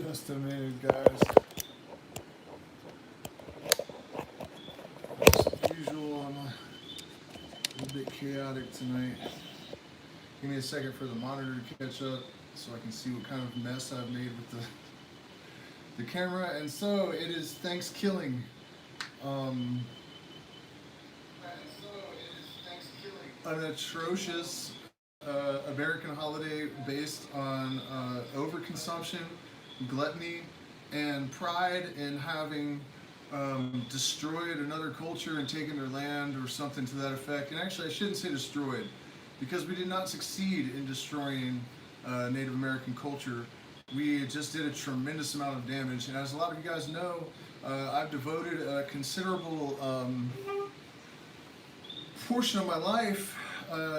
Just a minute, guys. As usual, I'm a little bit chaotic tonight. Give me a second for the monitor to catch up so I can see what kind of mess I've made with the camera. And so it is Thanksgiving. An atrocious American holiday based on overconsumption, gluttony, and pride in having destroyed another culture and taken their land or something to that effect. And actually, I shouldn't say destroyed, because we did not succeed in destroying Native American culture. We just did a tremendous amount of damage. And as a lot of you guys know, I've devoted a considerable portion of my life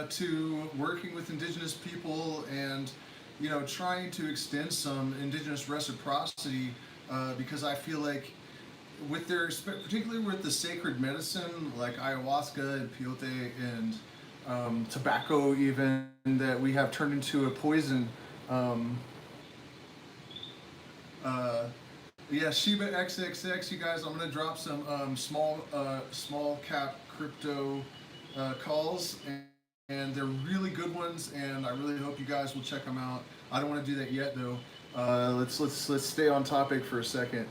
to working with Indigenous people and, you know, trying to extend some Indigenous reciprocity because I feel like with their, particularly with the sacred medicine like ayahuasca and peyote and tobacco even, that we have turned into a poison. Yeah, Shiba XXX, you guys, I'm gonna drop some small cap crypto calls, and they're really good ones, and I really hope you guys will check them out. I don't want to do that yet though. Let's stay on topic for a second.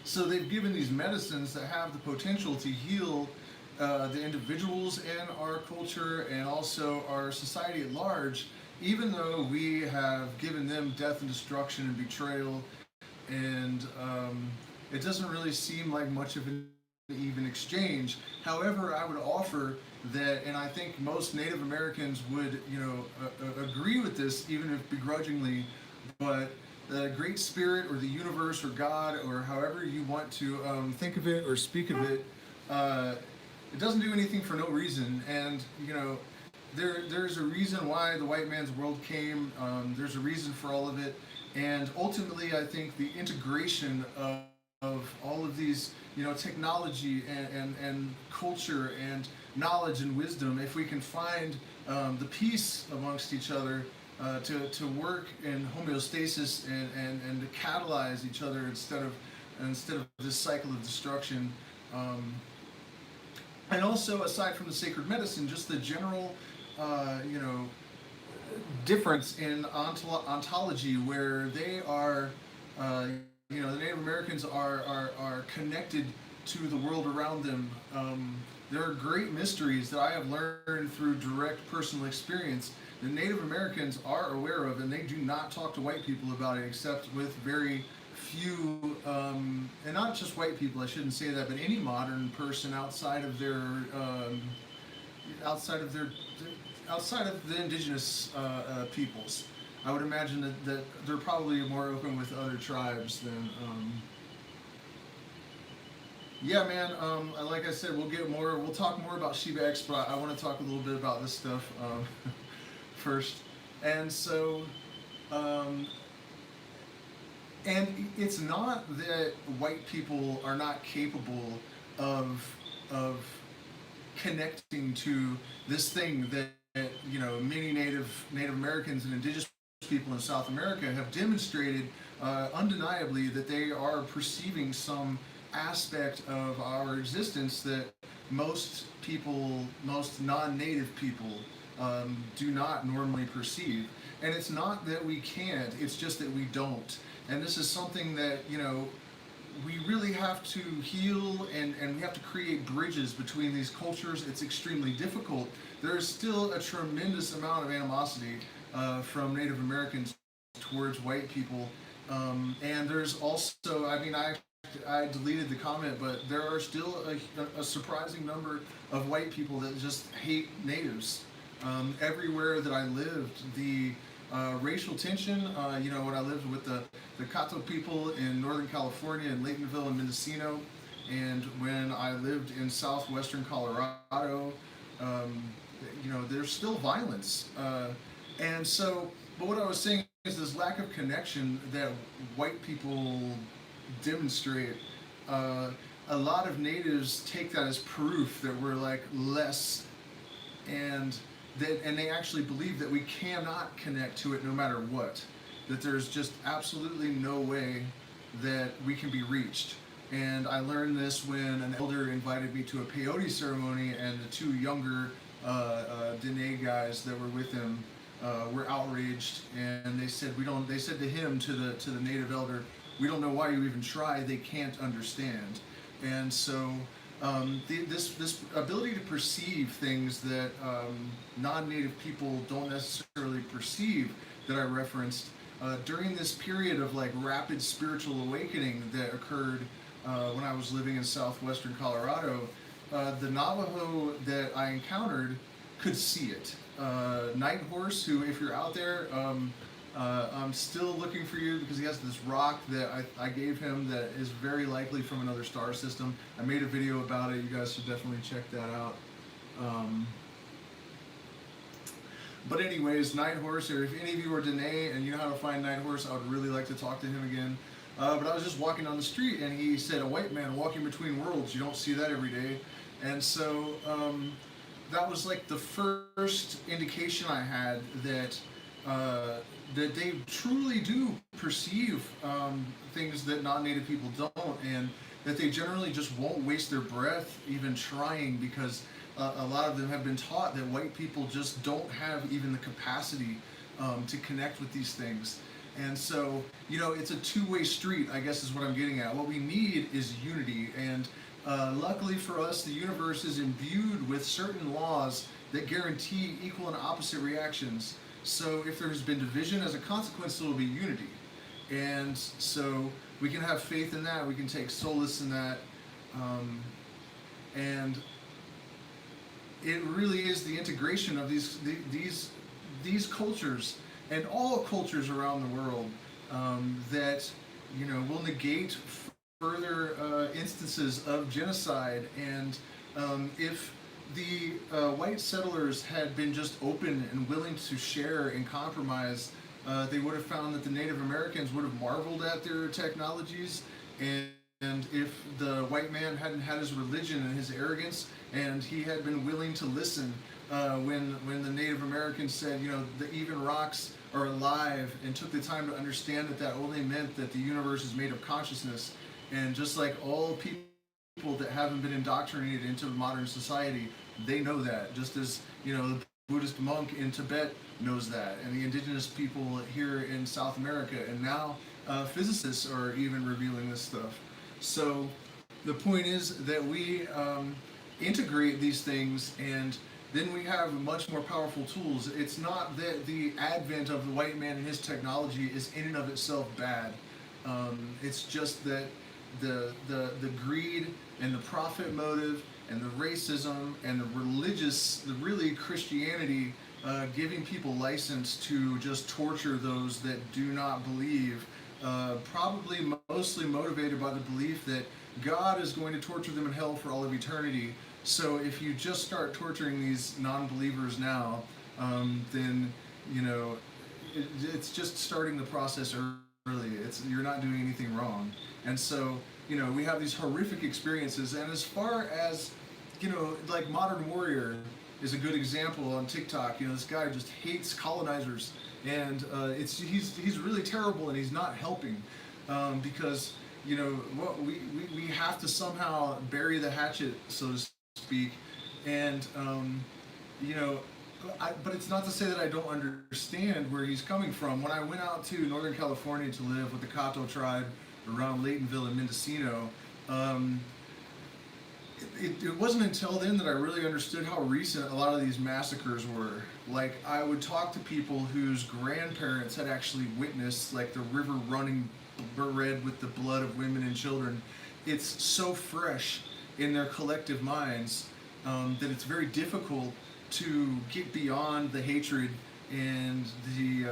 So they've given these medicines that have the potential to heal the individuals in our culture and also our society at large, even though we have given them death and destruction and betrayal, and it doesn't really seem like much of an even exchange. However, I would offer that, and I think most Native Americans would, you know, agree with this, even if begrudgingly, but the Great Spirit or the universe or God or however you want to think of it or speak of it, it doesn't do anything for no reason. And, you know, there's a reason why the white man's world came. There's a reason for all of it. And ultimately, I think the integration of all of these, you know, technology and culture and knowledge and wisdom, if we can find the peace amongst each other to work in homeostasis and to catalyze each other instead of this cycle of destruction. And also, aside from the sacred medicine, just the general, you know, difference in ontology, where they are, you know, the Native Americans are connected to the world around them. There are great mysteries that I have learned through direct personal experience that Native Americans are aware of, and they do not talk to white people about it, except with very few, and not just white people, I shouldn't say that, but any modern person outside of their, outside of the indigenous peoples. I would imagine that they're probably more open with other tribes than, yeah, man, like I said, we'll talk more about Shiba X, but I want to talk a little bit about this stuff first. And so, and it's not that white people are not capable of connecting to this thing that, you know, many Native Americans and indigenous people in South America have demonstrated undeniably that they are perceiving some aspect of our existence that most people, most non-native people, do not normally perceive. And it's not that we can't, it's just that we don't. And this is something that, you know, we really have to heal, and we have to create bridges between these cultures. It's extremely difficult. There is still a tremendous amount of animosity from Native Americans towards white people. And there's also, I mean, I deleted the comment, but there are still a surprising number of white people that just hate natives. Everywhere that I lived, the racial tension, you know, when I lived with the Cato people in Northern California, in Laytonville and Mendocino, and when I lived in southwestern Colorado, you know, there's still violence. And so, but what I was saying is this lack of connection that white people demonstrate. A lot of natives take that as proof that we're like less, and they actually believe that we cannot connect to it no matter what. that there's just absolutely no way that we can be reached. And I learned this when an elder invited me to a peyote ceremony, and the two younger Dene guys that were with him were outraged, and they said, "We don't." They said to him, to the native elder, "We don't know why you even try. They can't understand." And so this ability to perceive things that non-native people don't necessarily perceive, that I referenced during this period of like rapid spiritual awakening that occurred when I was living in southwestern Colorado, the Navajo that I encountered could see it. Night Horse, who, if you're out there, I'm still looking for you, because he has this rock that I gave him that is very likely from another star system. I made a video about it. You guys should definitely check that out. But anyways, Night Horse, or if any of you are Dene and you know how to find Night Horse, I would really like to talk to him again. But I was just walking down the street, and he said, "A white man walking between worlds, you don't see that every day." And so that was like the first indication I had that that they truly do perceive things that non-native people don't, and that they generally just won't waste their breath even trying, because a lot of them have been taught that white people just don't have even the capacity to connect with these things. And so, you know, it's a two-way street, I guess is what I'm getting at. What we need is unity, and luckily for us, the universe is imbued with certain laws that guarantee equal and opposite reactions. So if there has been division, as a consequence, there will be unity. And so we can have faith in that, we can take solace in that, and it really is the integration of these cultures and all cultures around the world that, you know, will negate further instances of genocide. And if the white settlers had been just open and willing to share and compromise, they would have found that the Native Americans would have marveled at their technologies. And if the white man hadn't had his religion and his arrogance, and he had been willing to listen when the Native Americans said, you know, the even rocks are alive, and took the time to understand that that only meant that the universe is made of consciousness. And just like all people that haven't been indoctrinated into modern society, they know that, just as, you know, the Buddhist monk in Tibet knows that, and the indigenous people here in South America, and now physicists are even revealing this stuff. So the point is that we integrate these things, and then we have much more powerful tools. It's not that the advent of the white man and his technology is in and of itself bad. It's just that the greed and the profit motive and the racism and the really Christianity giving people license to just torture those that do not believe, probably mostly motivated by the belief that God is going to torture them in hell for all of eternity. So if you just start torturing these non-believers now, then, you know, it's just starting the process early. You're not doing anything wrong. And so, you know, we have these horrific experiences. And as far as, you know, like Modern Warrior is a good example on TikTok. You know, this guy just hates colonizers, and he's really terrible, and he's not helping, because, you know, what we have to somehow bury the hatchet, so to speak. And you know, but it's not to say that I don't understand where he's coming from. When I went out to Northern California to live with the Cato tribe around Laytonville and Mendocino, it wasn't until then that I really understood how recent a lot of these massacres were. Like, I would talk to people whose grandparents had actually witnessed, like, the river running red with the blood of women and children. It's so fresh in their collective minds that it's very difficult to get beyond the hatred and the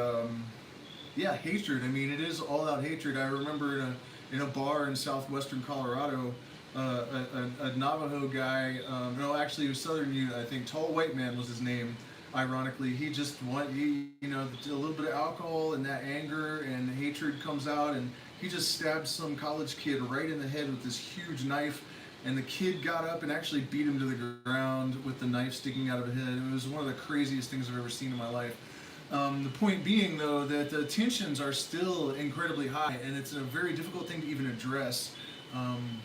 hatred. I mean, it is all out hatred. I remember in a bar in southwestern Colorado, a Navajo guy, no, actually he was Southern Ute, I think. Tall White Man was his name. Ironically, he just you know, a little bit of alcohol and that anger and hatred comes out, and he just stabbed some college kid right in the head with this huge knife, and the kid got up and actually beat him to the ground with the knife sticking out of his head. It was one of the craziest things I've ever seen in my life. The point being, though, that the tensions are still incredibly high, and it's a very difficult thing to even address. Um,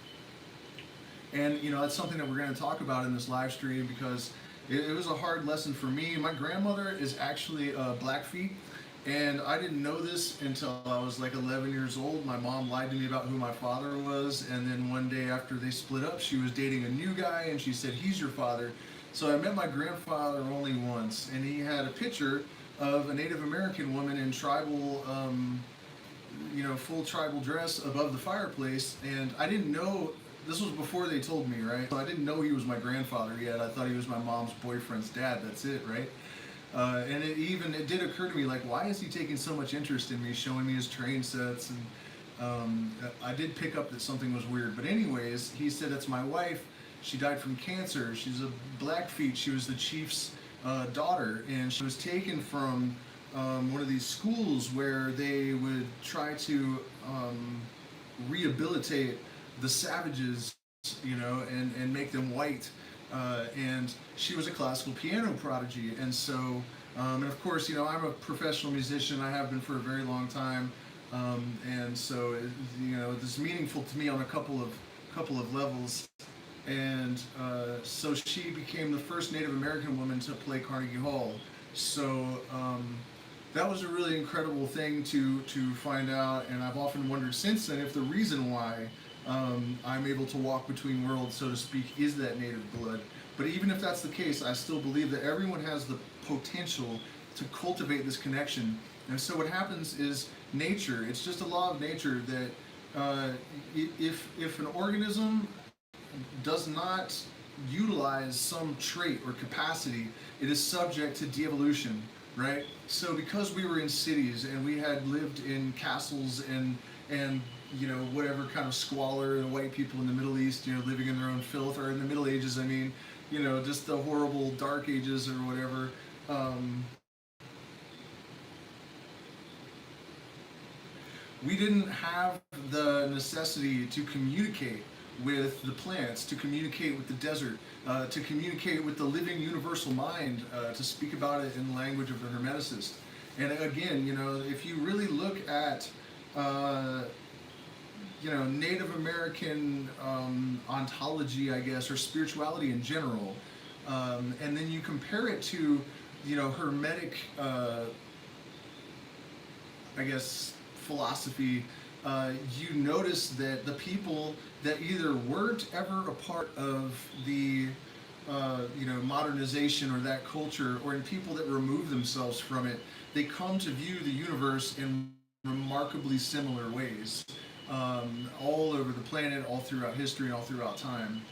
and that's something that we're going to talk about in this live stream because it was a hard lesson for me. My grandmother is actually Blackfeet, and I didn't know this until I was like 11 years old. My mom lied to me about who my father was, and then one day after they split up, she was dating a new guy, and she said, "He's your father." So I met my grandfather only once, and he had a picture of a Native American woman in tribal, full tribal dress above the fireplace, and I didn't know. This was before they told me, right? So I didn't know he was my grandfather yet. I thought he was my mom's boyfriend's dad. That's it, right? And it did occur to me, like, why is he taking so much interest in me, showing me his train sets? And I did pick up that something was weird. But anyways, he said, "That's my wife. She died from cancer. She's a Blackfeet. She was the chief's daughter, and she was taken from one of these schools where they would try to rehabilitate the savages, and make them white." And she was a classical piano prodigy, and so, and of course, I'm a professional musician. I have been for a very long time, and so, this is meaningful to me on a couple of levels. And so she became the first Native American woman to play Carnegie Hall. So that was a really incredible thing to find out, and I've often wondered since then if the reason why I'm able to walk between worlds, so to speak, is that native blood. But even if that's the case, I still believe that everyone has the potential to cultivate this connection. And so what happens is nature, it's just a law of nature that if an organism does not utilize some trait or capacity, it is subject to de-evolution, right? So because we were in cities and we had lived in castles and whatever kind of squalor, the white people in the Middle East, living in their own filth, or in the Middle Ages, I mean, just the horrible Dark Ages or whatever. We didn't have the necessity to communicate with the plants, to communicate with the desert, to communicate with the living universal mind, to speak about it in the language of the Hermeticist. And again, if you really look at Native American ontology, I guess, or spirituality in general, and then you compare it to, Hermetic, I guess, philosophy, you notice that the people that either weren't ever a part of the, modernization or that culture, or in people that remove themselves from it, they come to view the universe in remarkably similar ways. All over the planet, all throughout history, and all throughout time.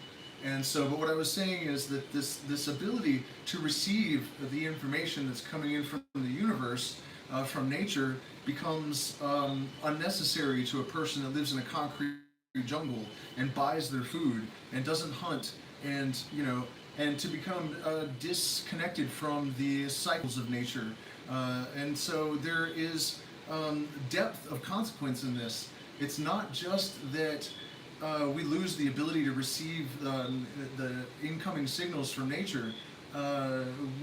And so, but what I was saying is that this ability to receive the information that's coming in from the universe, from nature, becomes unnecessary to a person that lives in a concrete jungle and buys their food and doesn't hunt, and and to become disconnected from the cycles of nature. And so there is depth of consequence in this. It's not just that we lose the ability to receive the incoming signals from nature.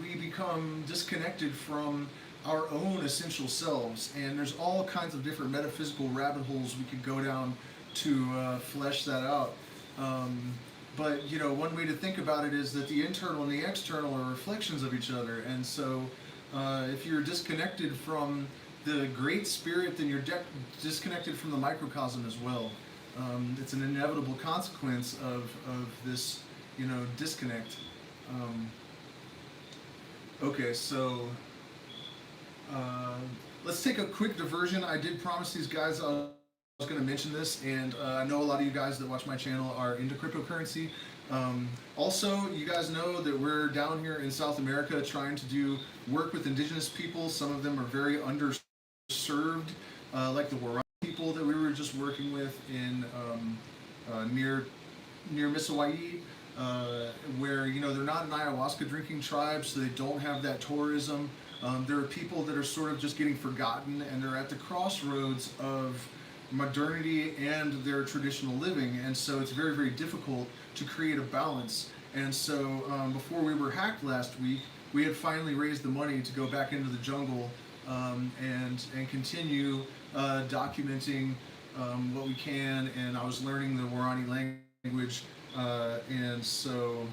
We become disconnected from our own essential selves, and there's all kinds of different metaphysical rabbit holes we could go down to flesh that out. But one way to think about it is that the internal and the external are reflections of each other, and so if you're disconnected from the Great Spirit, then you're disconnected from the microcosm as well. It's an inevitable consequence of this, disconnect. Okay, so let's take a quick diversion. I did promise these guys I was going to mention this, and I know a lot of you guys that watch my channel are into cryptocurrency. Also, you guys know that we're down here in South America trying to do work with indigenous people. Some of them are very underserved, like the Ra people that we were just working with in near Misawai, where they're not an ayahuasca drinking tribe, so they don't have that tourism. There are people that are sort of just getting forgotten, and they're at the crossroads of modernity and their traditional living, and so it's very, very difficult to create a balance. And so before we were hacked last week, we had finally raised the money to go back into the jungle and continue documenting what we can. And I was learning the Warani language, and so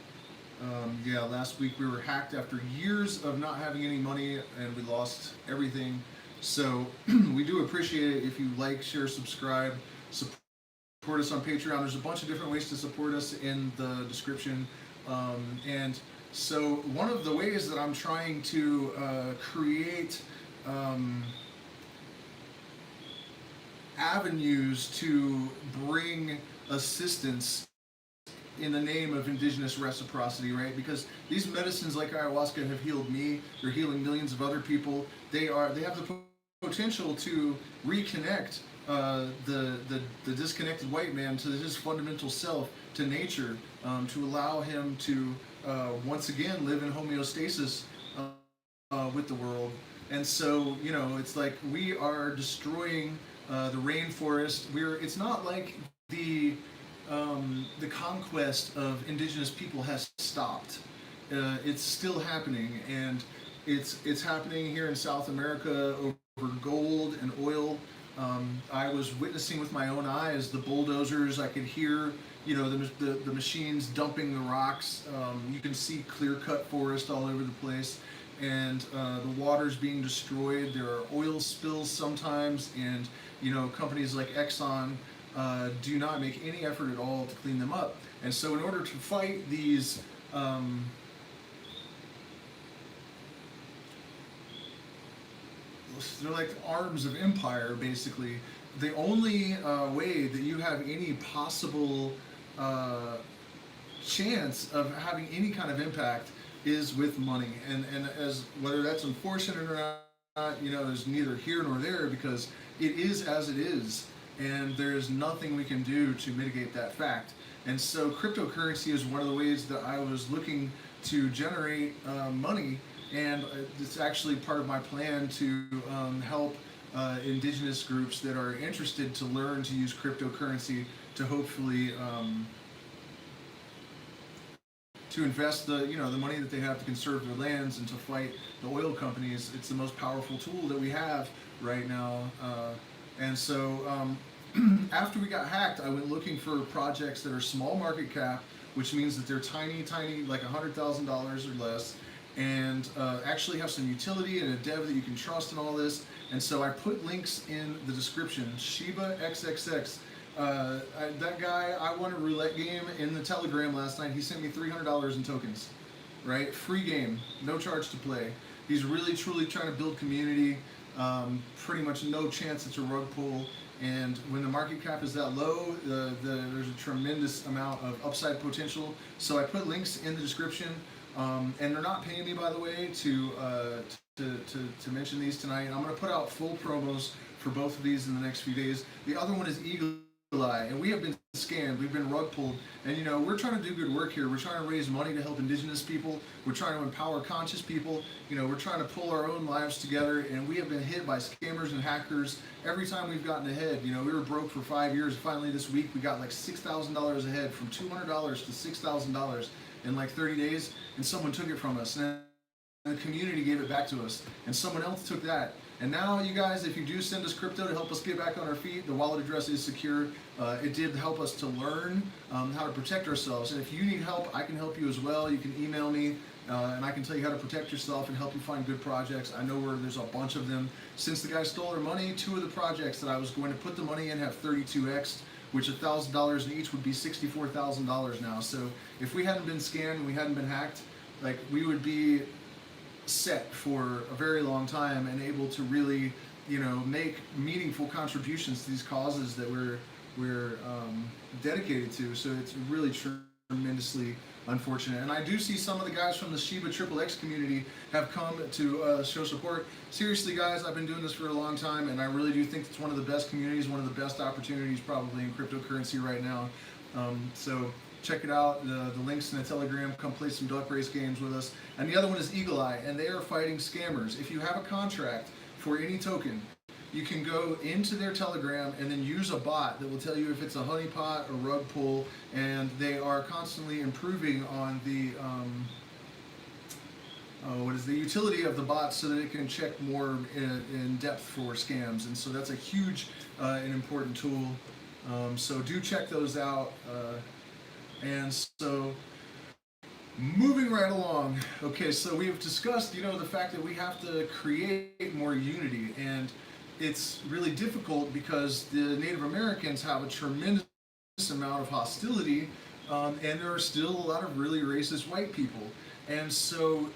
yeah, last week we were hacked after years of not having any money, and we lost everything. So we do appreciate it if you like, share, subscribe, support us on Patreon. There's a bunch of different ways to support us in the description. And so one of the ways that I'm trying to create avenues to bring assistance in the name of indigenous reciprocity, right? Because these medicines like ayahuasca have healed me. They're healing millions of other people. They have the potential to reconnect the disconnected white man to his fundamental self, to nature, to allow him to once again live in homeostasis with the world. And so, you know, it's like we are destroying the rainforest. It's not like the conquest of indigenous people has stopped. It's still happening, and it's happening here in South America over gold and oil. I was witnessing with my own eyes the bulldozers. I could hear, you know, the machines dumping the rocks. You can see clear-cut forest all over the place, and the water's being destroyed. There are oil spills sometimes, and you know, companies like Exxon do not make any effort at all to clean them up. And so in order to fight these they're like the arms of empire, basically. The only way that you have any possible chance of having any kind of impact is with money. And as whether that's unfortunate or not, you know, is neither here nor there, because it is as it is, and there's nothing we can do to mitigate that fact. And so cryptocurrency is one of the ways that I was looking to generate money, and it's actually part of my plan to help indigenous groups that are interested to learn to use cryptocurrency to hopefully to invest the money that they have to conserve their lands and to fight the oil companies. It's the most powerful tool that we have right now. And so after we got hacked, I went looking for projects that are small market cap, which means that they're tiny, like $100,000 or less, and actually have some utility and a dev that you can trust and all this. And so I put links in the description. Shiba XXX. That guy, I won a roulette game in the Telegram last night. He sent me $300 in tokens, right? Free game, no charge to play. He's really, truly trying to build community. Pretty much no chance it's a rug pull. And when the market cap is that low, there's a tremendous amount of upside potential. So I put links in the description. And they're not paying me, by the way, to mention these tonight. I'm going to put out full promos for both of these in the next few days. The other one is Eagle Eye, and we have been scammed. We've been rug pulled, and you know, we're trying to do good work here. We're trying to raise money to help indigenous people. We're trying to empower conscious people. You know, we're trying to pull our own lives together, and we have been hit by scammers and hackers every time we've gotten ahead. You know, we were broke for 5 years. Finally, this week we got like $6,000 ahead, from $200 to $6,000 in like 30 days, and someone took it from us. And the community gave it back to us, and someone else took that. And now, you guys, if you do send us crypto to help us get back on our feet, the wallet address is secure. It did help us to learn how to protect ourselves. And if you need help, I can help you as well. You can email me, and I can tell you how to protect yourself and help you find good projects. I know there's a bunch of them. Since the guy stole our money, 2 of the projects that I was going to put the money in have 32x'd, which $1,000 in each would be $64,000 now. So if we hadn't been scammed and we hadn't been hacked, like, we would be set for a very long time and able to really, you know, make meaningful contributions to these causes that we're dedicated to. So it's really tremendously unfortunate. And I do see some of the guys from the Shiba XXX community have come to show support. Seriously, guys, I've been doing this for a long time, and I really do think it's one of the best communities, one of the best opportunities probably in cryptocurrency right now. So check it out. The link's in the Telegram. Come play some duck race games with us. And the other one is Eagle Eye, and they are fighting scammers. If you have a contract for any token, you can go into their Telegram and then use a bot that will tell you if it's a honeypot or rug pull, and they are constantly improving on what is the utility of the bot so that it can check more in depth for scams. And so that's a huge and important tool. So do check those out. And so moving right along. Okay, so we've discussed, the fact that we have to create more unity, and it's really difficult because the Native Americans have a tremendous amount of hostility, and there are still a lot of really racist white people. And so,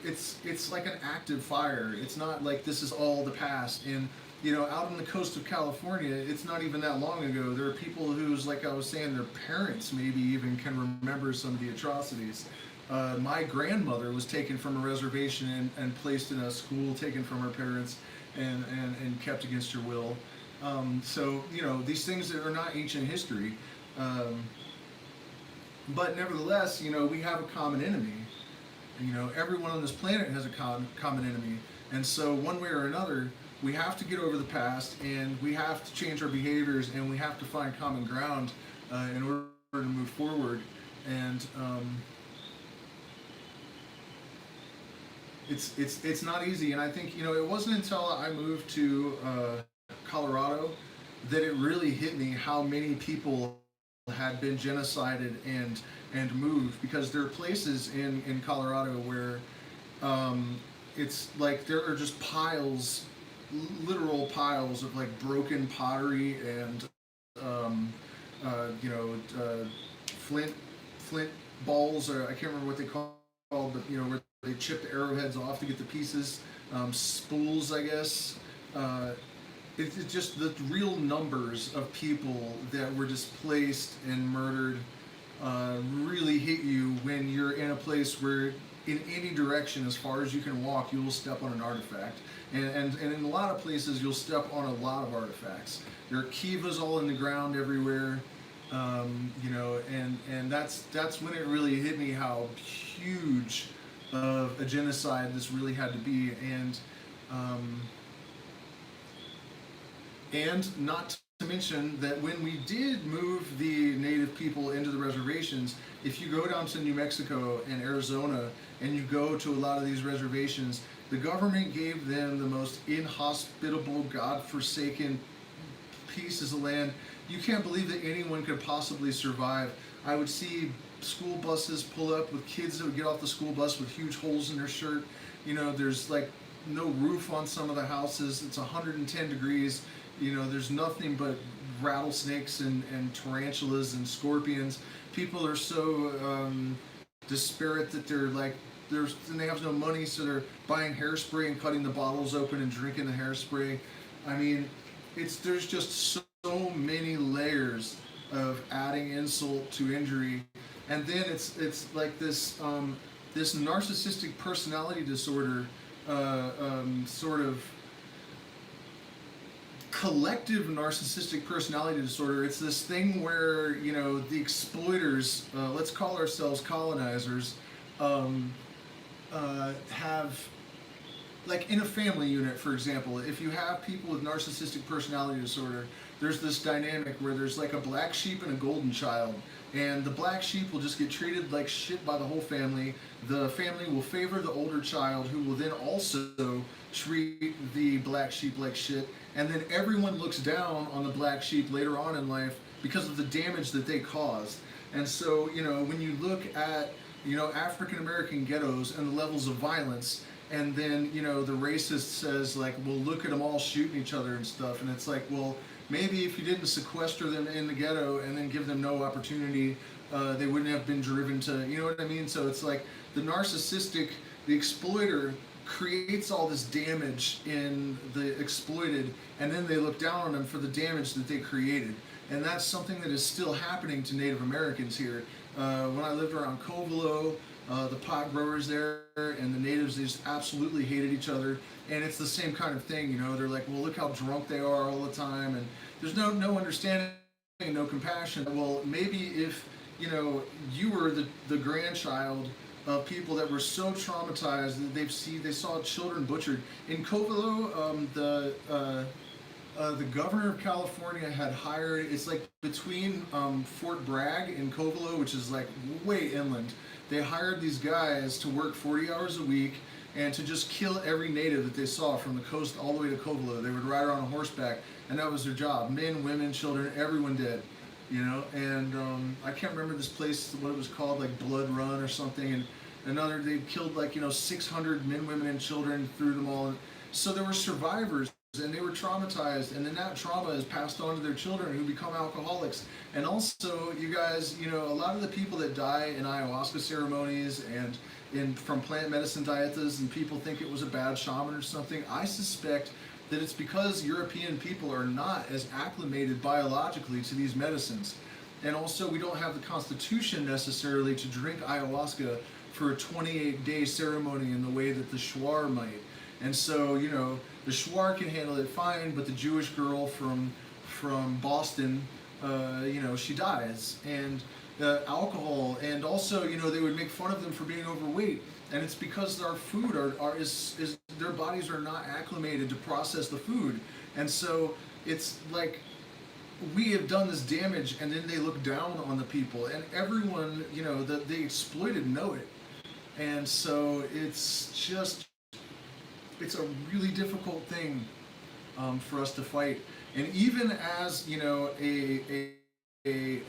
it's like an active fire. It's not like this is all the past. And out on the coast of California, it's not even that long ago. There are people whose, like I was saying, their parents maybe even can remember some of the atrocities. My grandmother was taken from a reservation and placed in a school taken from her parents and kept against her will. So, these things that are not ancient history. But nevertheless, we have a common enemy. Everyone on this planet has a common enemy. And so one way or another, we have to get over the past, and we have to change our behaviors, and we have to find common ground in order to move forward. And it's not easy. And I think, it wasn't until I moved to Colorado that it really hit me how many people had been genocided and moved, because there are places in Colorado where it's like there are just piles, literal piles of like broken pottery and flint balls, or I can't remember what they call, but where they chip the arrowheads off to get the pieces, spools, I guess. It's just the real numbers of people that were displaced and murdered really hit you when you're in a place where in any direction as far as you can walk you will step on an artifact, and in a lot of places you'll step on a lot of artifacts. There are kivas all in the ground everywhere, and that's when it really hit me how huge of a genocide this really had to be. And not to mention that when we did move the native people into the reservations, if you go down to New Mexico and Arizona and you go to a lot of these reservations, the government gave them the most inhospitable, godforsaken pieces of land. You can't believe that anyone could possibly survive. I would see school buses pull up with kids that would get off the school bus with huge holes in their shirt. There's like no roof on some of the houses. It's 110 degrees. There's nothing but rattlesnakes and tarantulas and scorpions. People are so disparate that they have no money, so they're buying hairspray and cutting the bottles open and drinking the hairspray. I mean, there's just so many layers of adding insult to injury. And then it's like this narcissistic personality disorder, sort of collective narcissistic personality disorder. It's this thing where the exploiters, let's call ourselves colonizers, have, like in a family unit, for example, if you have people with narcissistic personality disorder, there's this dynamic where there's like a black sheep and a golden child, and the black sheep will just get treated like shit by the whole family. The family will favor the older child, who will then also treat the black sheep like shit, and then everyone looks down on the black sheep later on in life because of the damage that they caused. And so, when you look at, African American ghettos and the levels of violence, and then, the racist says like, well, look at them all shooting each other and stuff, and it's like, well, maybe if you didn't sequester them in the ghetto and then give them no opportunity, they wouldn't have been driven to, you know what I mean? So it's like the narcissistic, the exploiter creates all this damage in the exploited, and then they look down on them for the damage that they created. And that's something that is still happening to Native Americans here. When I lived around Covelo, the pot growers there and the natives, they just absolutely hated each other. And it's the same kind of thing, they're like, well, look how drunk they are all the time, and there's no understanding, no compassion. Well, maybe if, you were the grandchild of people that were so traumatized that they saw children butchered. In Covelo, the governor of California had hired, it's like between Fort Bragg and Covelo, which is like way inland. they hired these guys to work 40 hours a week and to just kill every native that they saw from the coast all the way to Kovalo. They would ride around on horseback, and that was their job. Men, women, children, everyone dead. You know, and I can't remember this place, what it was called, like Blood Run or something, and another, they killed like, 600 men, women, and children, threw them all. So there were survivors, and they were traumatized, and then that trauma is passed on to their children who become alcoholics. And also, you guys, a lot of the people that die in ayahuasca ceremonies and from plant medicine dietas, and people think it was a bad shaman or something, I suspect that it's because European people are not as acclimated biologically to these medicines. And also, we don't have the constitution necessarily to drink ayahuasca for a 28-day ceremony in the way that the Shuar might. And so, the Shuar can handle it fine, but the Jewish girl from Boston, she dies. And alcohol, and also, they would make fun of them for being overweight. And it's because our food is their bodies are not acclimated to process the food. And so it's like we have done this damage, and then they look down on the people, and everyone, that they exploited know it. And so it's a really difficult thing for us to fight. And even as,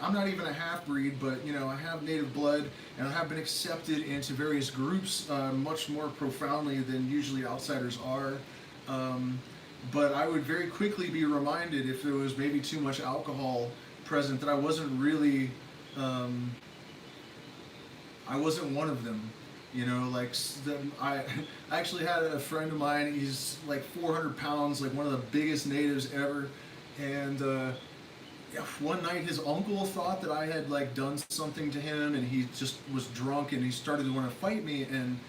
I'm not even a half-breed, but I have native blood, and I have been accepted into various groups much more profoundly than usually outsiders are. But I would very quickly be reminded if there was maybe too much alcohol present that I wasn't really, I wasn't one of them. I actually had a friend of mine, he's like 400 pounds, like one of the biggest natives ever, and one night his uncle thought that I had like done something to him, and he just was drunk, and he started to want to fight me, and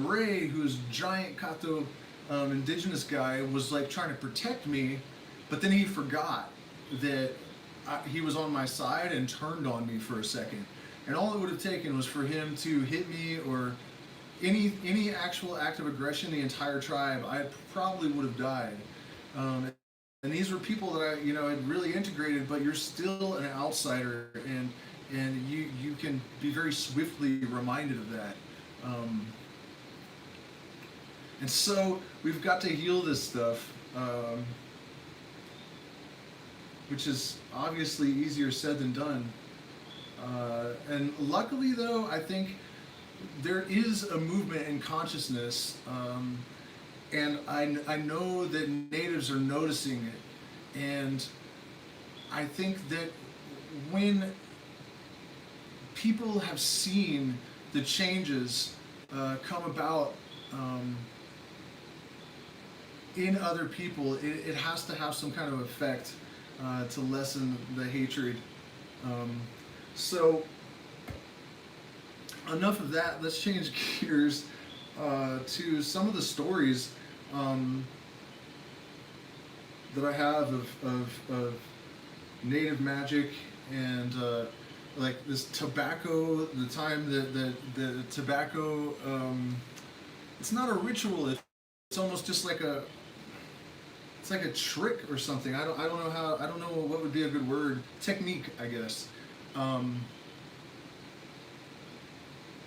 Ray, who's a giant Kato Indigenous guy, was like trying to protect me, but then he forgot that he was on my side and turned on me for a second. And all it would have taken was for him to hit me, or any actual act of aggression, the entire tribe, I probably would have died. And these were people that I, had really integrated, but you're still an outsider, and you can be very swiftly reminded of that. And so we've got to heal this stuff, which is obviously easier said than done. And luckily, though, I think there is a movement in consciousness, and I know that natives are noticing it, and I think that when people have seen the changes come about in other people, it has to have some kind of effect to lessen the hatred. So enough of that. Let's change gears to some of the stories that I have of native magic, and like this tobacco, the time that the tobacco, it's not a ritual, it's almost just like it's like a trick or something. I don't know what would be a good word. Technique, I guess.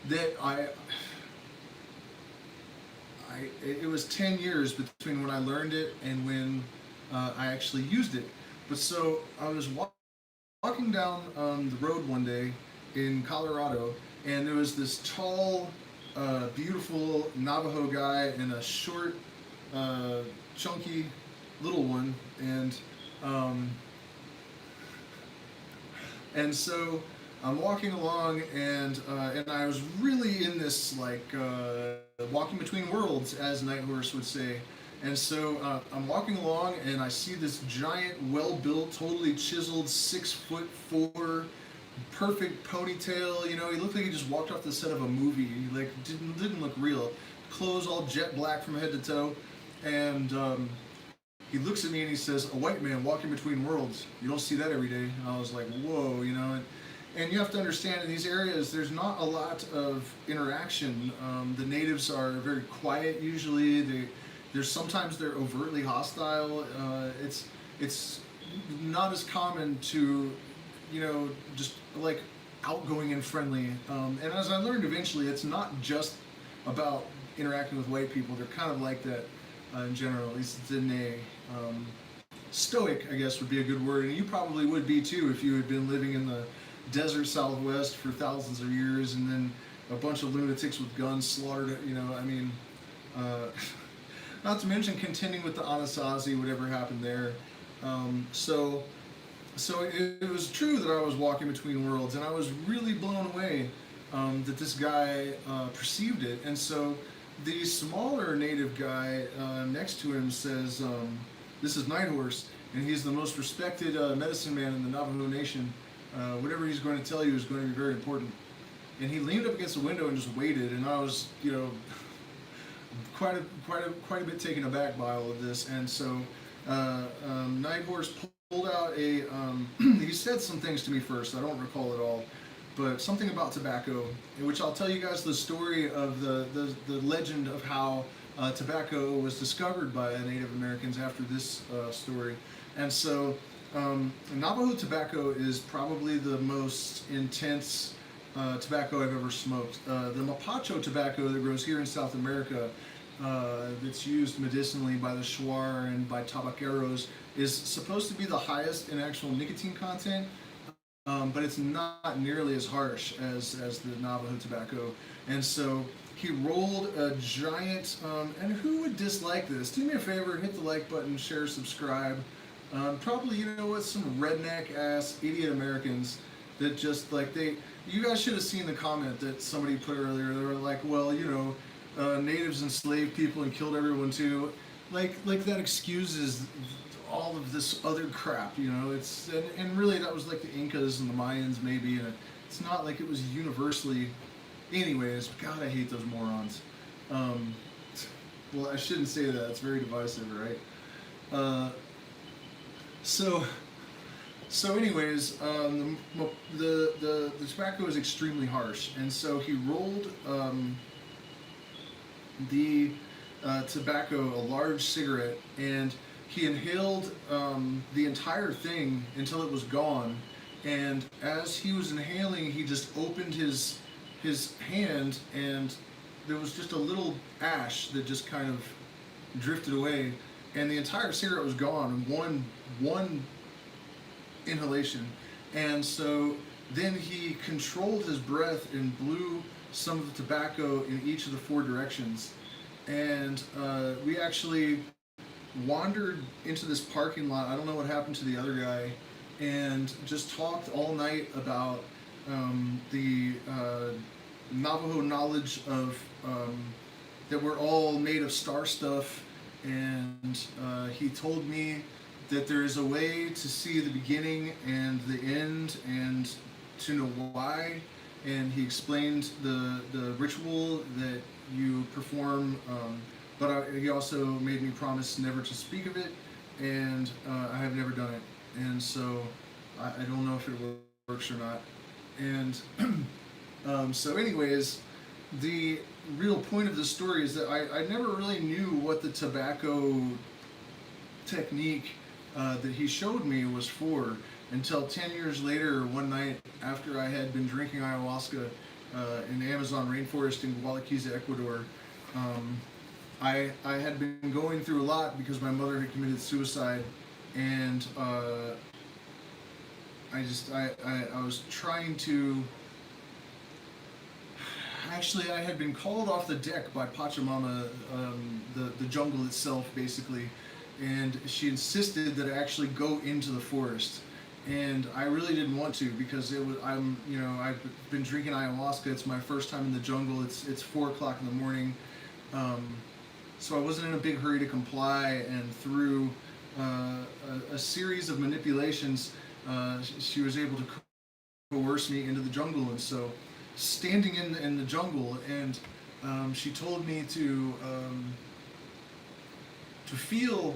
That it was 10 years between when I learned it and when I actually used it. But so I was walking down the road one day in Colorado, and there was this tall, beautiful Navajo guy and a short, chunky little one, and so I'm walking along, and I was really in this like walking between worlds, as Nighthorse would say. And so I'm walking along, and I see this giant, well-built, totally chiseled, 6'4", perfect ponytail. He looked like he just walked off the set of a movie. He like didn't look real. Clothes all jet black from head to toe, and he looks at me and he says, "A white man walking between worlds. You don't see that every day." And I was like, "Whoa," And you have to understand, in these areas, there's not a lot of interaction. The natives are very quiet usually. Sometimes they're overtly hostile. It's not as common to, just like outgoing and friendly. And as I learned eventually, it's not just about interacting with white people. They're kind of like that in general. At least it's in a stoic, I guess would be a good word. And you probably would be too if you had been living in the desert Southwest for thousands of years, and then a bunch of lunatics with guns slaughtered. Uh, not to mention contending with the Anasazi, whatever happened there. So it was true that I was walking between worlds, and I was really blown away that this guy perceived it. And so the smaller native guy next to him says, this is Nighthorse, and he's the most respected medicine man in the Navajo Nation. Whatever he's going to tell you is going to be very important. And he leaned up against the window and just waited, and I was, quite a bit taken aback by all of this. And so Nighthorse pulled out a, he said some things to me first, I don't recall it all, but something about tobacco, in which I'll tell you guys the story of the legend of how tobacco was discovered by Native Americans after this story. And so Navajo tobacco is probably the most intense tobacco I've ever smoked. The mapacho tobacco that grows here in South America, that's used medicinally by the Shuar and by tabaqueros, is supposed to be the highest in actual nicotine content, but it's not nearly as harsh as the Navajo tobacco. And so he rolled a giant, and who would dislike this? Do me a favor, hit the like button, share, subscribe. Probably, some redneck ass idiot Americans that just you guys should have seen the comment that somebody put earlier. They were like, well, natives enslaved people and killed everyone too. Like that excuses all of this other crap, it's, and really that was like the Incas and the Mayans maybe, and it's not like it was universally, anyways, God, I hate those morons. Well, I shouldn't say that, it's very divisive, right? So anyways, the tobacco is extremely harsh, and so he rolled the tobacco, a large cigarette, and he inhaled the entire thing until it was gone. And as he was inhaling, he just opened his hand, and there was just a little ash that just kind of drifted away, and the entire cigarette was gone in one inhalation. And so then he controlled his breath and blew some of the tobacco in each of the four directions. And we actually wandered into this parking lot. I don't know what happened to the other guy, and just talked all night about the Navajo knowledge of that we're all made of star stuff. And he told me that there is a way to see the beginning and the end and to know why. And he explained the ritual that you perform, but he also made me promise never to speak of it, and I have never done it. And so I don't know if it works or not. And so anyways, the real point of the story is that I never really knew what the tobacco technique that he showed me was for until 10 years later, one night after I had been drinking ayahuasca in the Amazon rainforest in Guadalquivir, Ecuador. I had been going through a lot because my mother had committed suicide, and I was trying to. Actually, I had been called off the deck by Pachamama, the jungle itself, basically, and she insisted that I actually go into the forest. And I really didn't want to, because I've been drinking ayahuasca. It's my first time in the jungle. It's 4 o'clock in the morning, so I wasn't in a big hurry to comply. And through a series of manipulations, she was able to coerce me into the jungle. And so, standing in the jungle, and she told me to feel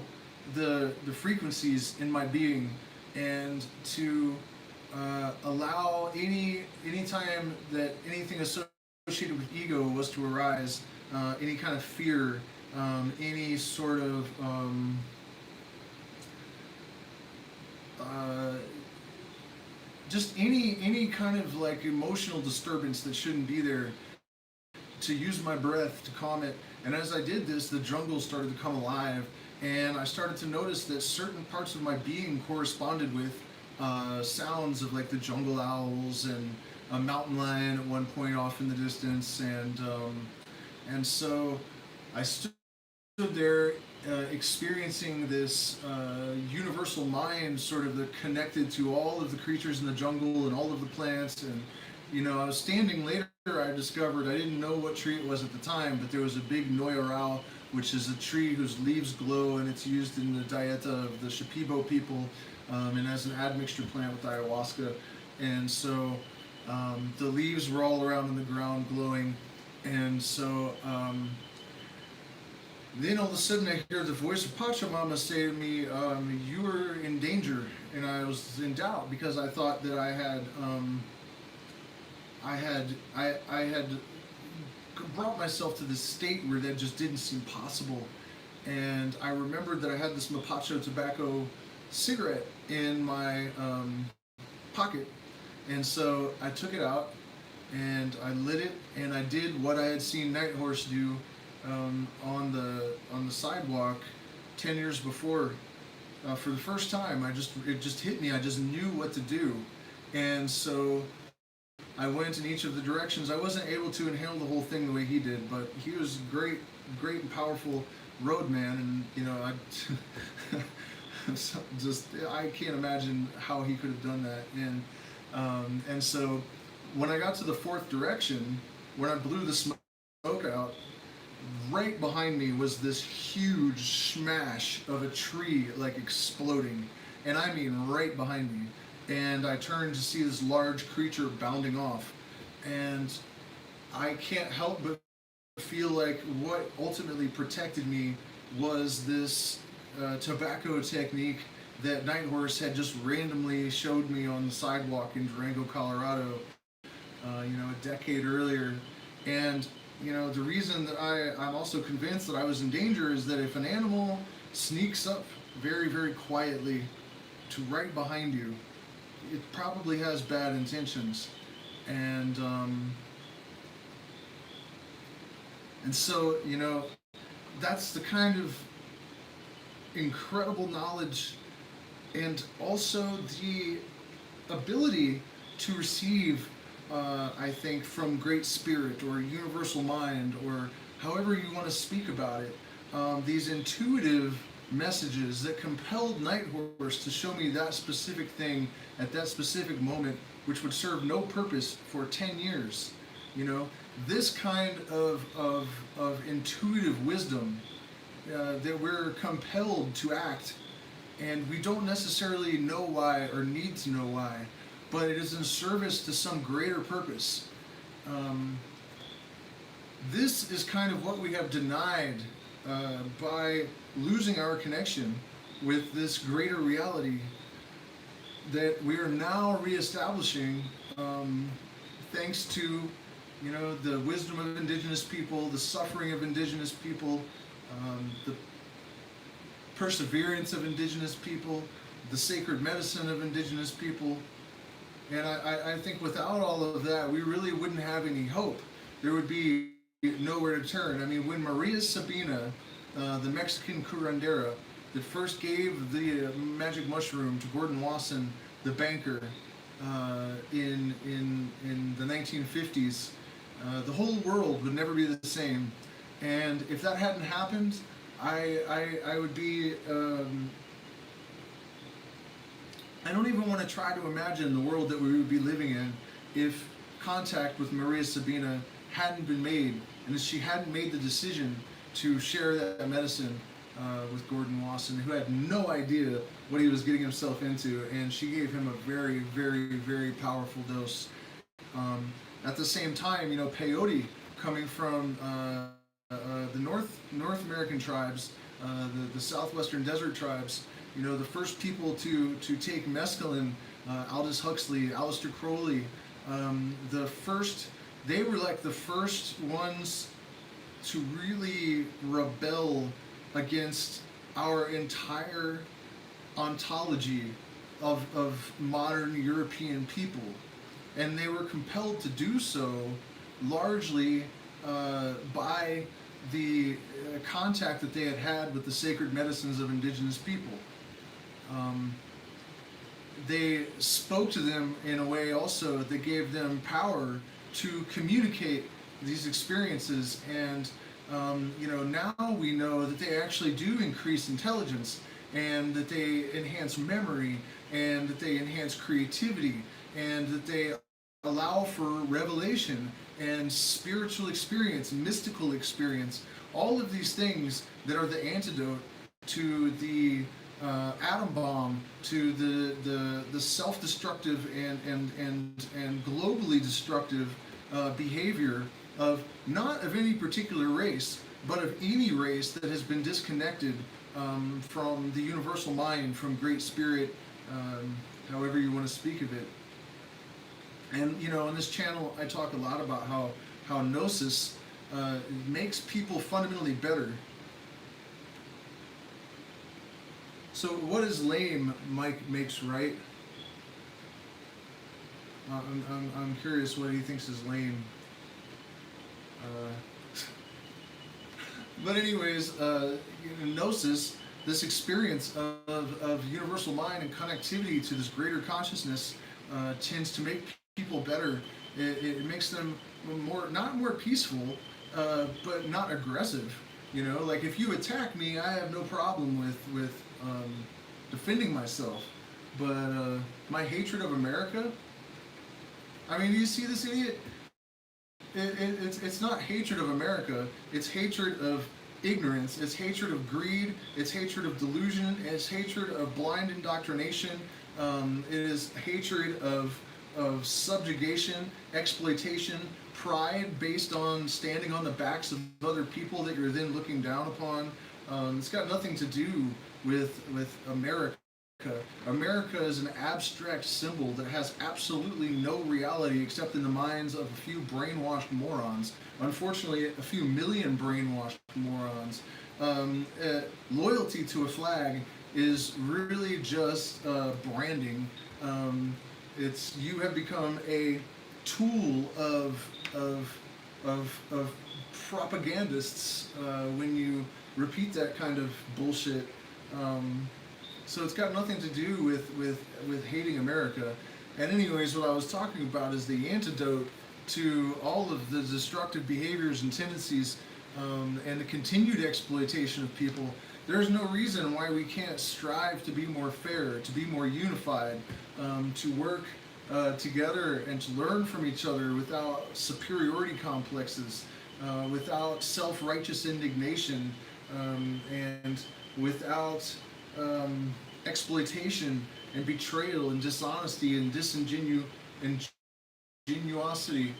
the frequencies in my being, and to allow any time that anything associated with ego was to arise, any kind of fear, any sort of just any kind of like emotional disturbance that shouldn't be there, to use my breath to calm it. And as I did this, the jungle started to come alive, and I started to notice that certain parts of my being corresponded with sounds of like the jungle owls and a mountain lion at one point off in the distance, and so I stood there experiencing this universal mind, sort of that connected to all of the creatures in the jungle and all of the plants. And I was standing later. I discovered, I didn't know what tree it was at the time, but there was a big noyorao, which is a tree whose leaves glow, and it's used in the dieta of the Shipibo people, and as an admixture plant with ayahuasca. And so the leaves were all around in the ground glowing, and so then all of a sudden I hear the voice of Pachamama say to me, "You were in danger," and I was in doubt because I thought that I had brought myself to this state where that just didn't seem possible. And I remembered that I had this Mapacho tobacco cigarette in my pocket, and so I took it out and I lit it, and I did what I had seen Night Horse do on the sidewalk 10 years before. For the first time, it just hit me. I just knew what to do, and so I went in each of the directions. I wasn't able to inhale the whole thing the way he did, but he was great and powerful roadman, and I can't imagine how he could have done that. And so when I got to the fourth direction, when I blew the smoke out, right behind me was this huge smash of a tree, like exploding, and I mean right behind me. And I turned to see this large creature bounding off, and I can't help but feel like what ultimately protected me was this tobacco technique that Night Horse had just randomly showed me on the sidewalk in Durango, Colorado, a decade earlier. And the reason that I'm also convinced that I was in danger is that if an animal sneaks up very, very quietly to right behind you, it probably has bad intentions. And so, that's the kind of incredible knowledge and also the ability to receive, I think, from Great Spirit or Universal Mind, or however you want to speak about it, these intuitive messages that compelled Night Horse to show me that specific thing at that specific moment, which would serve no purpose for 10 years. This kind of intuitive wisdom that we're compelled to act, and we don't necessarily know why or need to know why, but it is in service to some greater purpose. This is kind of what we have denied by losing our connection with this greater reality that we are now reestablishing, thanks to the wisdom of Indigenous people, the suffering of Indigenous people, the perseverance of Indigenous people, the sacred medicine of Indigenous people. And I think without all of that, we really wouldn't have any hope. There would be nowhere to turn. I mean, when Maria Sabina, the Mexican curandera that first gave the magic mushroom to Gordon Wasson, the banker, in the 1950s, the whole world would never be the same. And if that hadn't happened, I would be. I don't even want to try to imagine the world that we would be living in if contact with Maria Sabina hadn't been made, and if she hadn't made the decision to share that medicine with Gordon Wasson, who had no idea what he was getting himself into, and she gave him a very, very, very powerful dose. At the same time, peyote, coming from the North American tribes, the southwestern desert tribes, the first people to take mescaline, Aldous Huxley, Aleister Crowley, they were like the first ones to really rebel against our entire ontology of modern European people. And they were compelled to do so largely by the contact that they had had with the sacred medicines of indigenous people. They spoke to them in a way also that gave them power to communicate these experiences, and now we know that they actually do increase intelligence, and that they enhance memory, and that they enhance creativity, and that they allow for revelation and spiritual experience, mystical experience, all of these things that are the antidote to the atom bomb, to the self-destructive and globally destructive behavior of not of any particular race, but of any race that has been disconnected from the universal mind, from Great Spirit, however you want to speak of it. And on this channel, I talk a lot about how gnosis makes people fundamentally better. So what is lame, Mike makes right? I'm curious what he thinks is lame. But anyways, gnosis, this experience of universal mind and connectivity to this greater consciousness, tends to make people better. It makes them not more peaceful, but not aggressive. Like if you attack me, I have no problem with defending myself. But my hatred of America, I mean, do you see this idiot? It's not hatred of America, it's hatred of ignorance, it's hatred of greed, it's hatred of delusion, it's hatred of blind indoctrination, it is hatred of subjugation, exploitation, pride based on standing on the backs of other people that you're then looking down upon. It's got nothing to do with America. America is an abstract symbol that has absolutely no reality except in the minds of a few brainwashed morons. Unfortunately, a few million brainwashed morons. Loyalty to a flag is really just branding. You have become a tool of propagandists when you repeat that kind of bullshit. So it's got nothing to do with hating America. And anyways, what I was talking about is the antidote to all of the destructive behaviors and tendencies and the continued exploitation of people. There's no reason why we can't strive to be more fair, to be more unified, to work together and to learn from each other without superiority complexes, without self-righteous indignation, and without exploitation and betrayal and dishonesty and ingenuosity.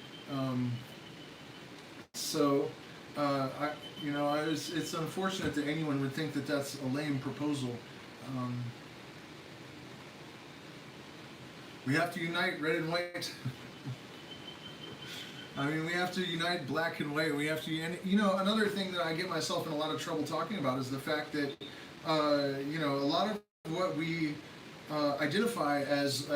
It's unfortunate that anyone would think that that's a lame proposal. We have to unite red and white. I mean, we have to unite black and white. We have to, and another thing that I get myself in a lot of trouble talking about is the fact that, a lot of what we identify as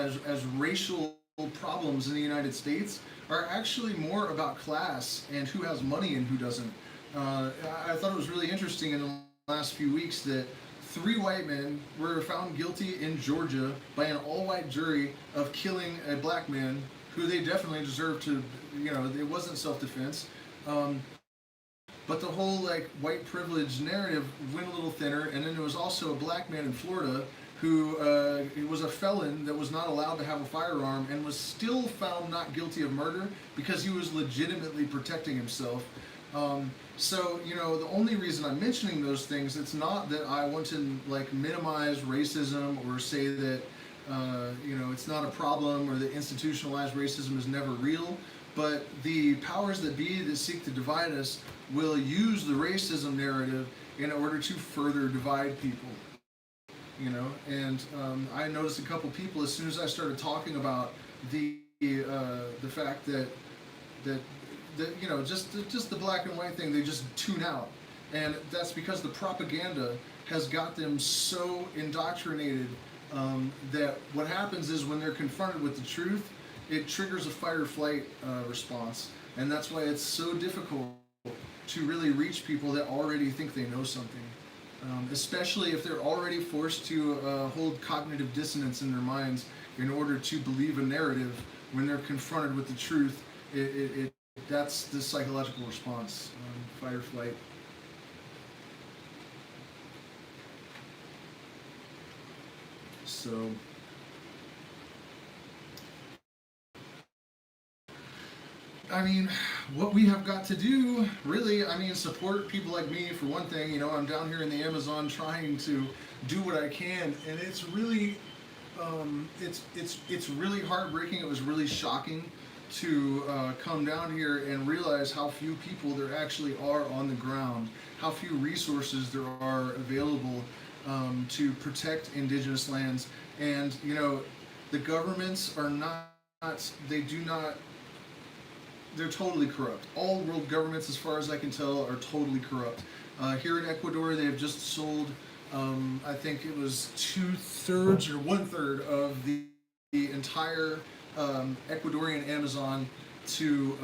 racial problems in the United States are actually more about class and who has money and who doesn't. I thought it was really interesting in the last few weeks that 3 white men were found guilty in Georgia by an all-white jury of killing a black man who they definitely deserved to, it wasn't self-defense. But the whole white privilege narrative went a little thinner, and then there was also a black man in Florida who was a felon that was not allowed to have a firearm and was still found not guilty of murder because he was legitimately protecting himself. The only reason I'm mentioning those things, it's not that I want to minimize racism or say that it's not a problem or that institutionalized racism is never real, but the powers that be that seek to divide us will use the racism narrative in order to further divide people. And I noticed a couple people as soon as I started talking about the fact that just the black and white thing, they just tune out, and that's because the propaganda has got them so indoctrinated that what happens is when they're confronted with the truth, it triggers a fight or flight response. And that's why it's so difficult to really reach people that already think they know something. Especially if they're already forced to hold cognitive dissonance in their minds in order to believe a narrative when they're confronted with the truth. That's the psychological response, fight or flight. So, I mean, what we have got to do, really, I mean, support people like me for one thing. You know, I'm down here in the Amazon trying to do what I can, and it's really, it's really heartbreaking. It was really shocking to come down here and realize how few people there actually are on the ground, how few resources there are available to protect indigenous lands. And, you know, the governments are not, they do not, they're totally corrupt. All world governments, as far as I can tell, are totally corrupt. Here in Ecuador, they have just sold, I think it was 2/3 or 1/3 of the entire Ecuadorian Amazon to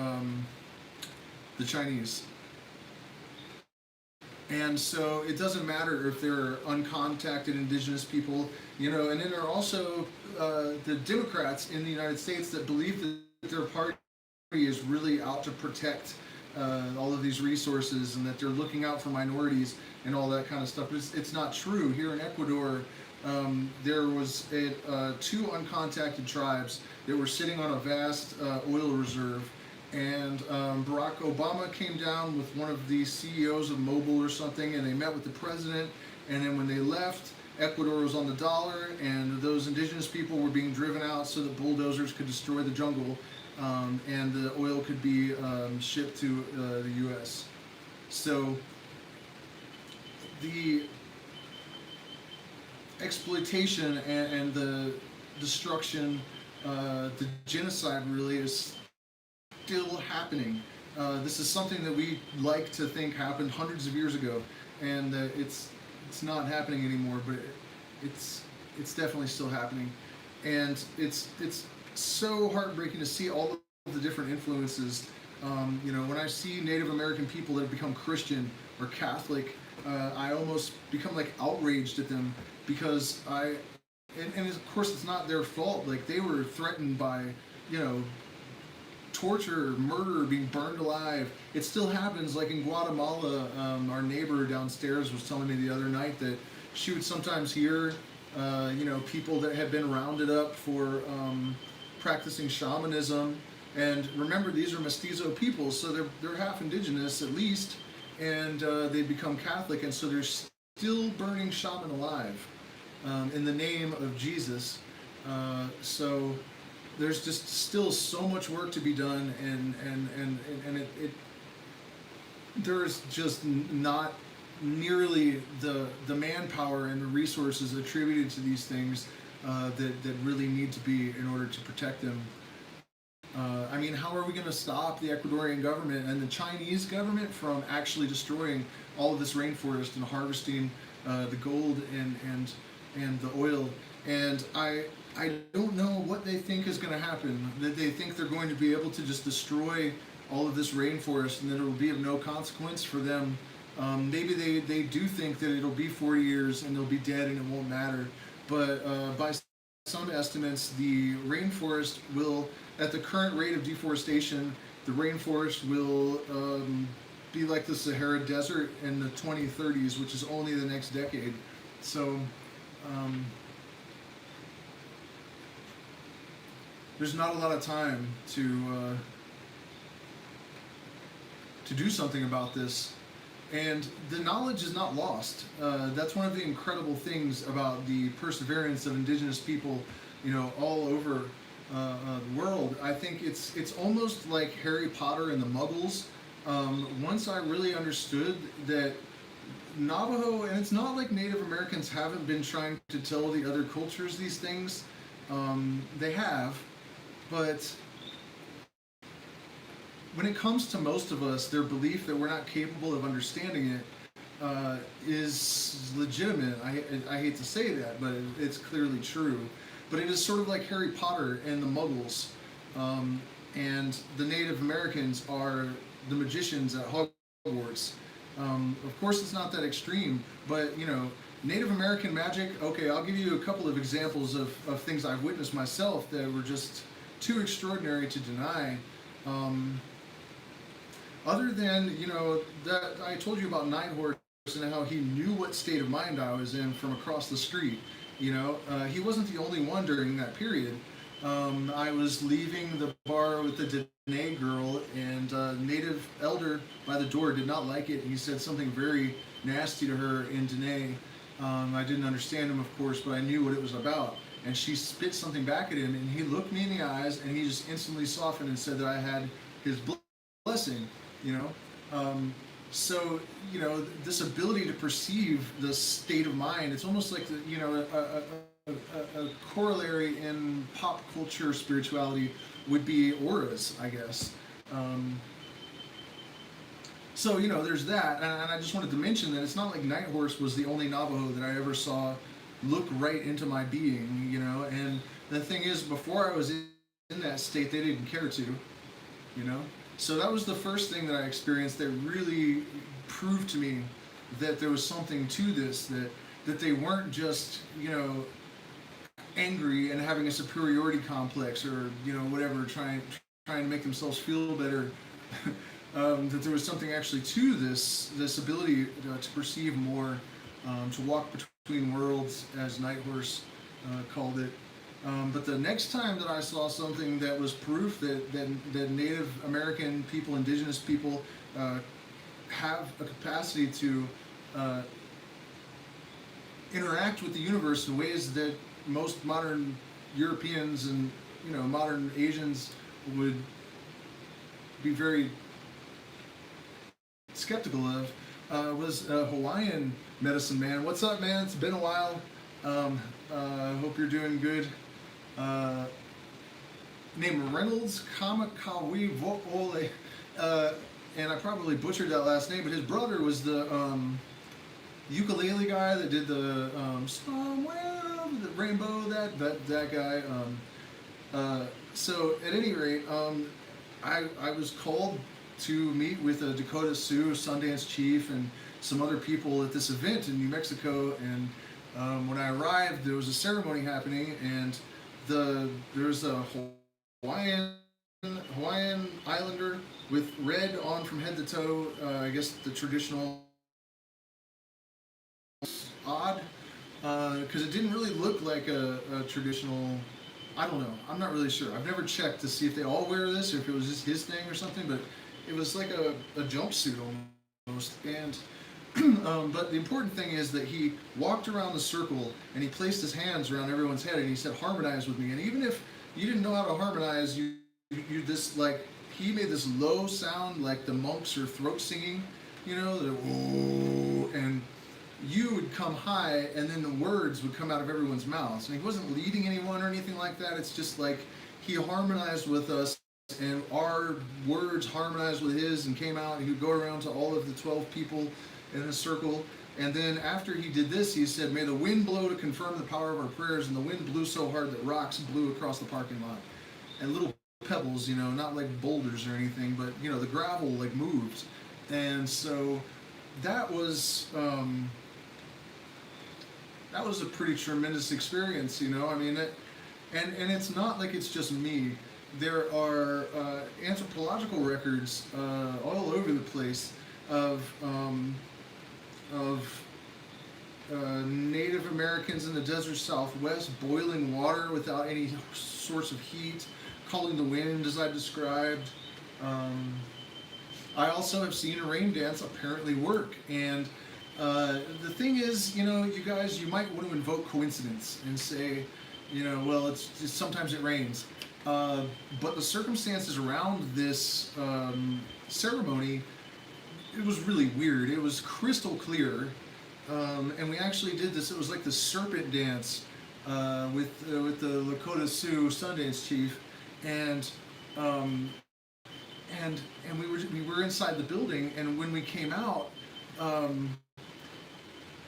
the Chinese. And so it doesn't matter if they're uncontacted indigenous people, you know, and then there are also the Democrats in the United States that believe that their party is really out to protect all of these resources and that they're looking out for minorities and all that kind of stuff. But it's not true. Here in Ecuador, there was two uncontacted tribes that were sitting on a vast oil reserve, and Barack Obama came down with one of the CEOs of Mobil or something, and they met with the president, and then when they left, Ecuador was on the dollar, and those indigenous people were being driven out so that bulldozers could destroy the jungle, and the oil could be shipped to the U.S. So the exploitation and the destruction, the genocide really is still happening. This is something that we like to think happened hundreds of years ago, and it's not happening anymore, but it's definitely still happening. And it's so heartbreaking to see all of the different influences. You know, when I see Native American people that have become Christian or Catholic, I almost become like outraged at them, because and of course it's not their fault. Like, they were threatened by, you know, torture, murder, being burned alive. It still happens. Like in Guatemala, our neighbor downstairs was telling me the other night that she would sometimes hear, you know, people that had been rounded up for practicing shamanism. And remember, these are mestizo people, so they're half indigenous at least, and they become Catholic, and so they're still burning shaman alive in the name of Jesus. So there's just still so much work to be done, and it there's just not nearly the manpower and the resources attributed to these things that really need to be in order to protect them. I mean, how are we going to stop the Ecuadorian government and the Chinese government from actually destroying all of this rainforest and harvesting the gold and the oil? And I don't know what they think is going to happen. That they think they're going to be able to just destroy all of this rainforest and that it will be of no consequence for them. Maybe they do think that it'll be 40 years and they'll be dead and it won't matter. But by some estimates, the rainforest will, at the current rate of deforestation, the rainforest will be like the Sahara Desert in the 2030s, which is only the next decade. So there's not a lot of time to do something about this. And the knowledge is not lost. That's one of the incredible things about the perseverance of indigenous people, you know, all over the world. I think it's almost like Harry Potter and the Muggles. Once I really understood that Navajo, and it's not like Native Americans haven't been trying to tell the other cultures these things. They have, but when it comes to most of us, their belief that we're not capable of understanding it is legitimate. I hate to say that, but it's clearly true. But it is sort of like Harry Potter and the Muggles, and the Native Americans are the magicians at Hogwarts. Of course, it's not that extreme, but Native American magic. Okay, I'll give you a couple of examples of things I've witnessed myself that were just too extraordinary to deny. Other than that I told you about Nighthorse and how he knew what state of mind I was in from across the street. He wasn't the only one during that period. I was leaving the bar with the Dene girl, and a native elder by the door did not like it. He said something very nasty to her in Dene. I didn't understand him, of course, but I knew what it was about. And she spit something back at him, and he looked me in the eyes, and he just instantly softened and said that I had his blessing. So this ability to perceive the state of mind, it's almost like a corollary in pop culture spirituality would be auras, I guess. So there's that, and I just wanted to mention that it's not like Nighthorse was the only Navajo that I ever saw look right into my being, and the thing is, before I was in that state, they didn't care to, So that was the first thing that I experienced that really proved to me that there was something to this, that they weren't just, angry and having a superiority complex or, whatever, trying to make themselves feel better. That there was something actually to this ability to perceive more, to walk between worlds, as Nighthorse called it. But the next time that I saw something that was proof that Native American people, Indigenous people, have a capacity to interact with the universe in ways that most modern Europeans and modern Asians would be very skeptical of, was a Hawaiian medicine man. What's up, man? It's been a while. Hope you're doing good. Named Reynolds Kamakawi Vo'ole, and I probably butchered that last name, but his brother was the ukulele guy that did the somewhere over the rainbow, that guy. So at any rate, I was called to meet with a Dakota Sioux Sundance chief and some other people at this event in New Mexico, and when I arrived, there was a ceremony happening, and there was a Hawaiian Islander with red on from head to toe. I guess the traditional, odd, because it didn't really look like a traditional. I don't know. I'm not really sure. I've never checked to see if they all wear this or if it was just his thing or something. But it was like a jumpsuit almost. And but the important thing is that he walked around the circle and he placed his hands around everyone's head and he said, "Harmonize with me." And even if you didn't know how to harmonize, you this, like, he made this low sound like the monks are throat singing, the whoa, and you would come high and then the words would come out of everyone's mouths. And he wasn't leading anyone or anything like that. It's just like he harmonized with us and our words harmonized with his and came out, and he would go around to all of the 12 people in a circle. And then after he did this, he said, "May the wind blow to confirm the power of our prayers." And the wind blew so hard that rocks blew across the parking lot. And little pebbles, not like boulders or anything, but, the gravel like moved. And so that was a pretty tremendous experience, I mean, and it's not like it's just me. There are anthropological records all over the place of Native Americans in the desert Southwest boiling water without any source of heat, calling the wind, as I described. I also have seen a rain dance apparently work, and the thing is, you guys, you might want to invoke coincidence and say, well, it's just, sometimes it rains. But the circumstances around this ceremony, it was really weird. It was crystal clear, and we actually did this. It was like the serpent dance with the Lakota Sioux Sundance chief, and we were inside the building, and when we came out,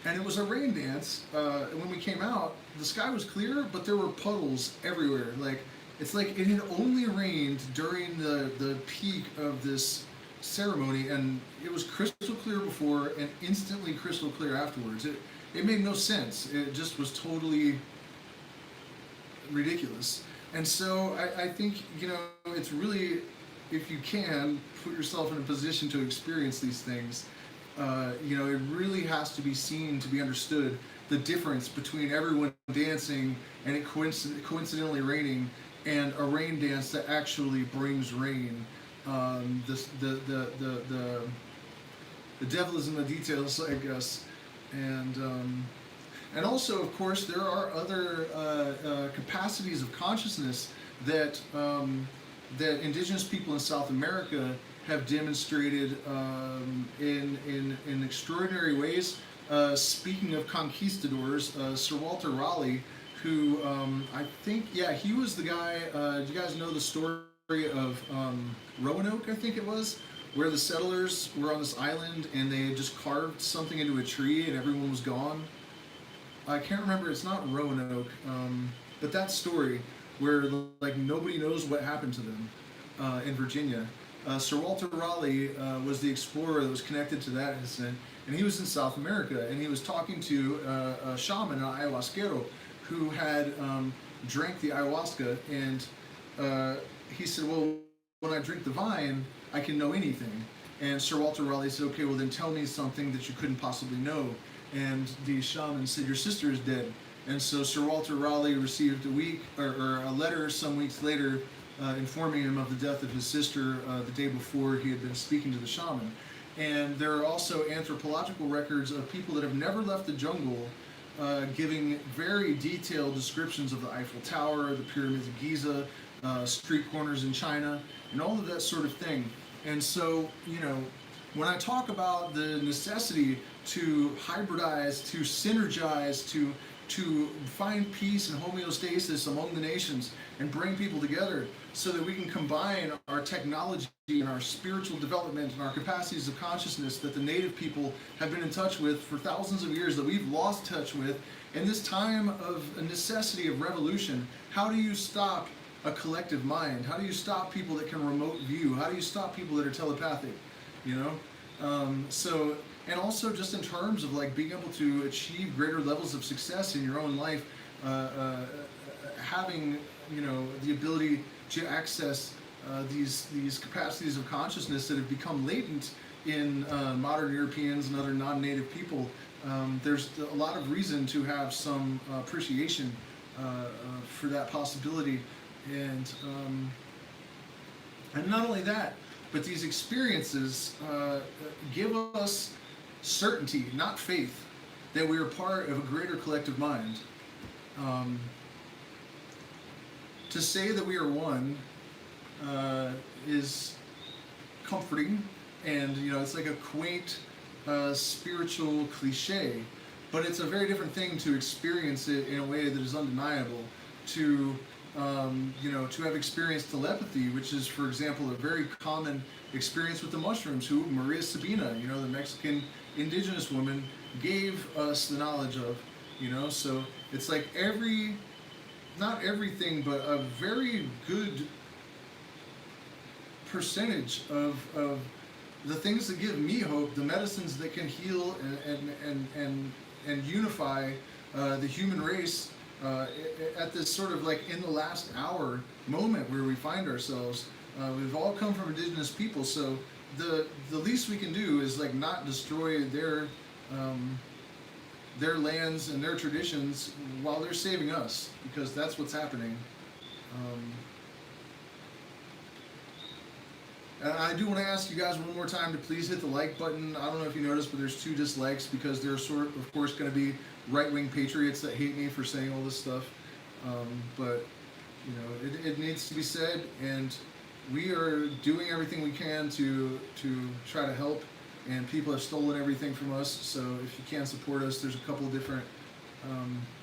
And it was a rain dance. And when we came out, the sky was clear, but there were puddles everywhere. Like, it's like it had only rained during the peak of this ceremony, and it was crystal clear before and instantly crystal clear afterwards. It made no sense. It just was totally ridiculous. And so I think, you know, it's really, if you can, put yourself in a position to experience these things, you know, it really has to be seen to be understood, the difference between everyone dancing and it coincidentally raining and a rain dance that actually brings rain. The devil is in the details, I guess. And also, of course, there are other capacities of consciousness that that indigenous people in South America have demonstrated in extraordinary ways. Speaking of conquistadors, Sir Walter Raleigh, who I think, yeah, he was the guy. Do you guys know the story of Roanoke? I think it was, where the settlers were on this island and they had just carved something into a tree and everyone was gone. I can't remember. It's not Roanoke, but that story where like nobody knows what happened to them in Virginia. Sir Walter Raleigh was the explorer that was connected to that incident, and he was in South America, and he was talking to a shaman, an ayahuasquero, who had drank the ayahuasca, and he said, well, when I drink the vine, I can know anything. And Sir Walter Raleigh said, okay, well then tell me something that you couldn't possibly know. And the shaman said, your sister is dead. And so Sir Walter Raleigh received a letter some weeks later informing him of the death of his sister the day before he had been speaking to the shaman. And there are also anthropological records of people that have never left the jungle giving very detailed descriptions of the Eiffel Tower, the pyramids of Giza, street corners in China, and all of that sort of thing. And so, you know, when I talk about the necessity to hybridize, to synergize, to find peace and homeostasis among the nations and bring people together so that we can combine our technology and our spiritual development and our capacities of consciousness that the native people have been in touch with for thousands of years, that we've lost touch with, in this time of a necessity of revolution, how do you stop a collective mind? How do you stop people that can remote view? How do you stop people that are telepathic? You know? And also just in terms of like being able to achieve greater levels of success in your own life, having, you know, the ability to access these capacities of consciousness that have become latent in modern Europeans and other non-native people. There's a lot of reason to have some appreciation for that possibility, and not only that, but these experiences give us certainty, not faith, that we are part of a greater collective mind. To say that we are one is comforting, and you know, it's like a quaint spiritual cliche, but it's a very different thing to experience it in a way that is undeniable. To you know, to have experienced telepathy, which is, for example, a very common experience with the mushrooms, who Maria Sabina, you know, the Mexican indigenous woman, gave us the knowledge of, you know. So it's like not everything, but a very good percentage of the things that give me hope, the medicines that can heal and unify the human race at this sort of like in the last hour moment where we find ourselves. We've all come from indigenous people, so the least we can do is like not destroy their lands and their traditions while they're saving us, because that's what's happening. And I do want to ask you guys one more time to please hit the like button. I don't know if you noticed, but there's 2 dislikes because there's of course, going to be right-wing patriots that hate me for saying all this stuff. But, you know, it needs to be said, and we are doing everything we can to try to help, and people have stolen everything from us. So if you can support us, there's a couple of different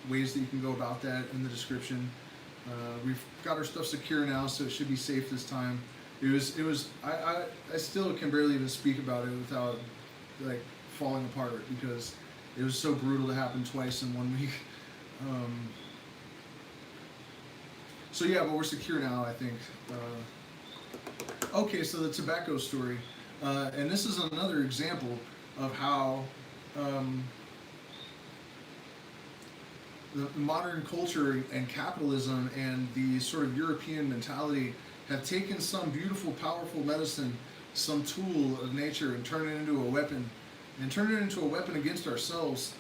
ways that you can go about that in the description. We've got our stuff secure now, so it should be safe this time. I still can barely even speak about it without like falling apart, because it was so brutal to happen twice in 1 week. So yeah, but we're secure now, I think. Okay, so the tobacco story, and this is another example of how the modern culture and capitalism and the sort of European mentality have taken some beautiful, powerful medicine, some tool of nature, and turned it into a weapon, against ourselves,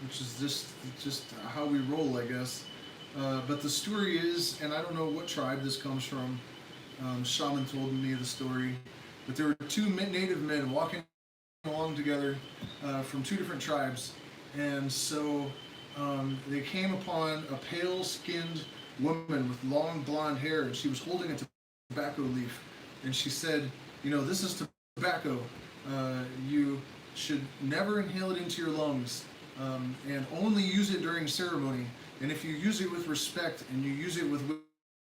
which is just how we roll, I guess. But the story is, and I don't know what tribe this comes from. Shaman told me the story, but there were two native men walking along together from two different tribes, and so they came upon a pale-skinned woman with long blonde hair, and she was holding a tobacco leaf, and she said, this is tobacco. You should never inhale it into your lungs, and only use it during ceremony. And if you use it with respect and you use it with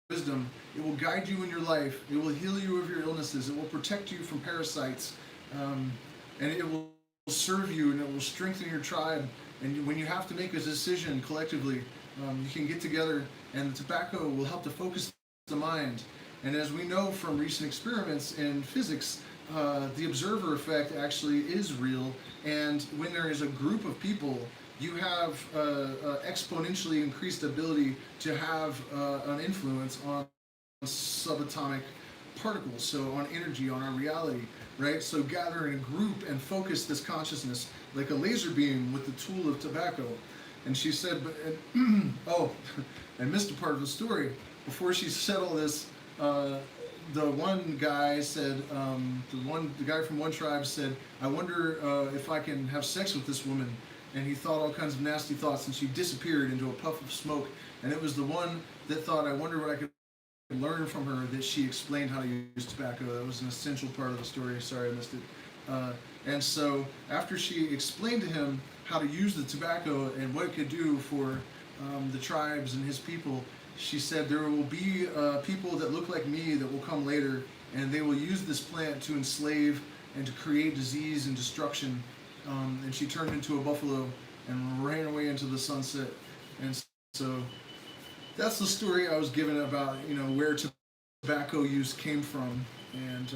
wisdom, it will guide you in your life. It will heal you of your illnesses. It will protect you from parasites, and it will serve you, and it will strengthen your tribe. And when you have to make a decision collectively, you can get together, and the tobacco will help to focus the mind. And as we know from recent experiments in physics, the observer effect actually is real. And when there is a group of people, you have exponentially increased ability to have an influence on subatomic particles, so on energy, on our reality, right? So gather in a group and focus this consciousness like a laser beam with the tool of tobacco. And she said, oh, I missed a part of the story. Before she said all this, the one guy said, the guy from one tribe said, I wonder if I can have sex with this woman. And he thought all kinds of nasty thoughts, and she disappeared into a puff of smoke. And it was the one that thought, I wonder what I could learn from her, that she explained how to use tobacco. That was an essential part of the story. Sorry I missed it. And so after she explained to him how to use the tobacco and what it could do for the tribes and his people, she said, there will be people that look like me that will come later, and they will use this plant to enslave and to create disease and destruction. And she turned into a buffalo and ran away into the sunset. And so that's the story I was given about, where tobacco use came from. And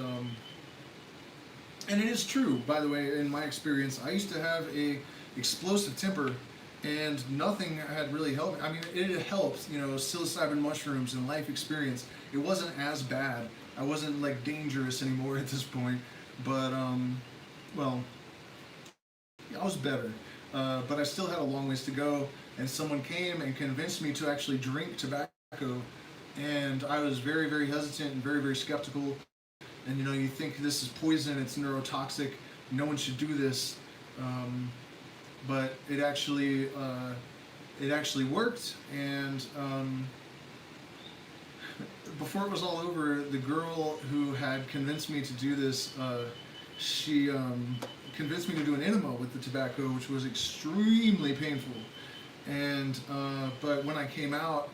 it is true, by the way, in my experience. I used to have a explosive temper, and nothing had really helped. I mean, it helped, psilocybin mushrooms and life experience. It wasn't as bad. I wasn't like dangerous anymore at this point, but well, I was better. But I still had a long ways to go, and someone came and convinced me to actually drink tobacco, and I was very, very hesitant and very, very skeptical. And you think this is poison, it's neurotoxic, no one should do this. But it actually worked, and before it was all over, the girl who had convinced me to do this, she convinced me to do an enema with the tobacco, which was extremely painful. And but when I came out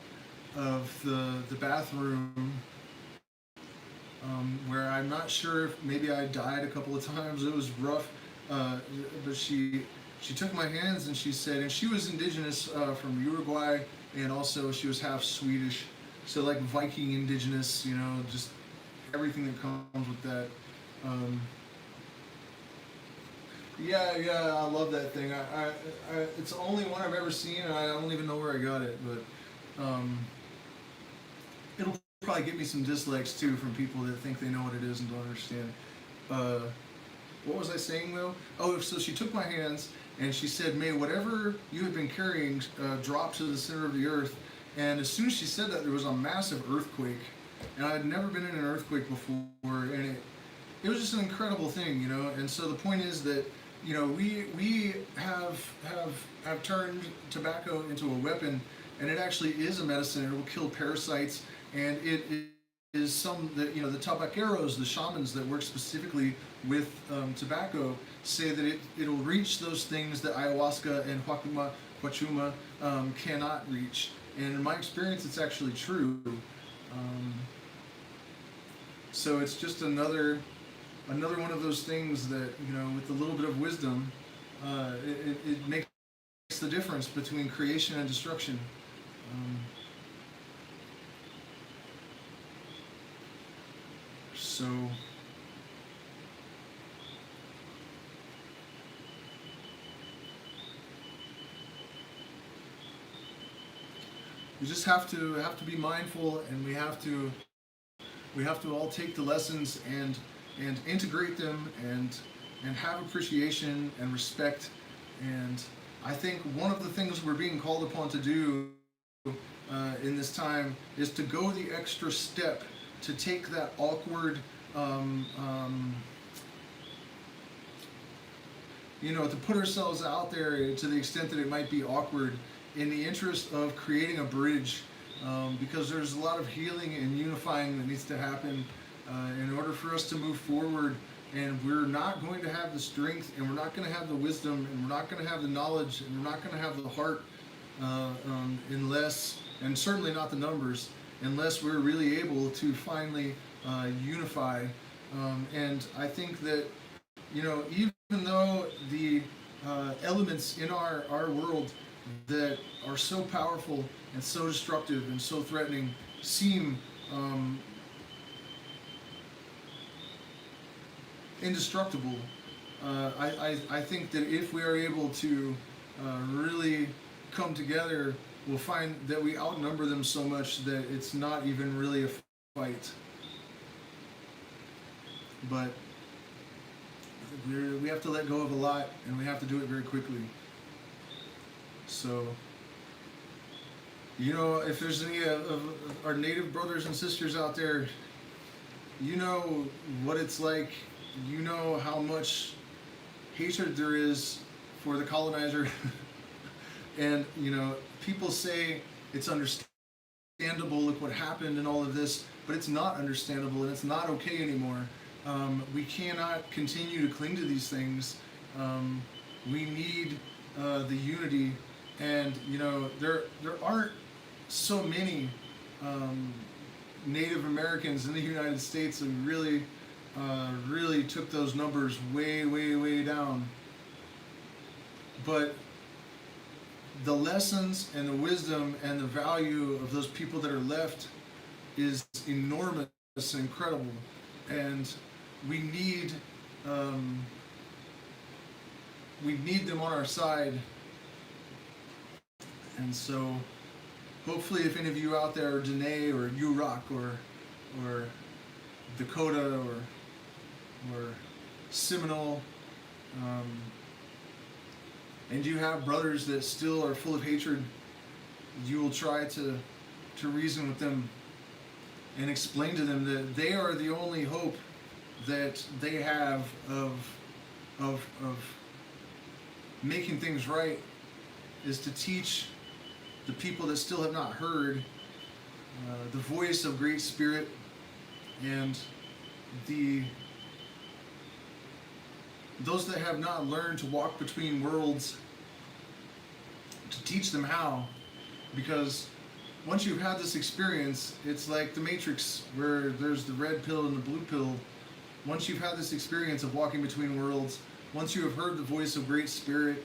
of the bathroom, where I'm not sure if maybe I died a couple of times, it was rough, but she took my hands and she said, and she was indigenous from Uruguay, and also she was half Swedish, so like Viking indigenous, just everything that comes with that. Yeah, I love that thing. I it's the only one I've ever seen, and I don't even know where I got it, but it'll probably get me some dislikes too from people that think they know what it is and don't understand. What was I saying though? Oh, so she took my hands and she said, may whatever you have been carrying drop to the center of the earth. And as soon as she said that, there was a massive earthquake, and I had never been in an earthquake before, and it was just an incredible thing, And so the point is that we have turned tobacco into a weapon, and it actually is a medicine. It will kill parasites, and it is the tabaqueros, the shamans that work specifically with tobacco, say that it'll reach those things that ayahuasca and huachuma cannot reach. And in my experience, it's actually true. So it's just another another one of those things that, with a little bit of wisdom, it makes the difference between creation and destruction. So we just have to be mindful, and we have to all take the lessons and integrate them, and have appreciation and respect. And I think one of the things we're being called upon to do in this time is to go the extra step, to take that awkward, to put ourselves out there to the extent that it might be awkward, in the interest of creating a bridge, because there's a lot of healing and unifying that needs to happen in order for us to move forward. And we're not going to have the strength, and we're not going to have the wisdom, and we're not going to have the knowledge, and we're not going to have the heart unless, and certainly not the numbers, unless we're really able to finally unify. And I think that, even though the elements in our world that are so powerful and so destructive and so threatening seem indestructible, I think that if we are able to really come together, we'll find that we outnumber them so much that it's not even really a fight. But we have to let go of a lot, and we have to do it very quickly. So, if there's any of our Native brothers and sisters out there, you know what it's like. You know how much hatred there is for the colonizer. And, people say it's understandable, look what happened and all of this, but it's not understandable, and it's not okay anymore. We cannot continue to cling to these things. We need the unity, and there aren't so many Native Americans in the United States who really took those numbers way, way, way down. But the lessons and the wisdom and the value of those people that are left is enormous and incredible, and we need them on our side. And so hopefully, if any of you out there are Dene or Yurok or Dakota or Seminole, and you have brothers that still are full of hatred, you will try to reason with them and explain to them that they are the only hope that they have of making things right, is to teach the people that still have not heard the voice of Great Spirit, and those that have not learned to walk between worlds, to teach them how. Because once you've had this experience, it's like the Matrix, where there's the red pill and the blue pill. Once you've had this experience of walking between worlds, once you have heard the voice of Great Spirit,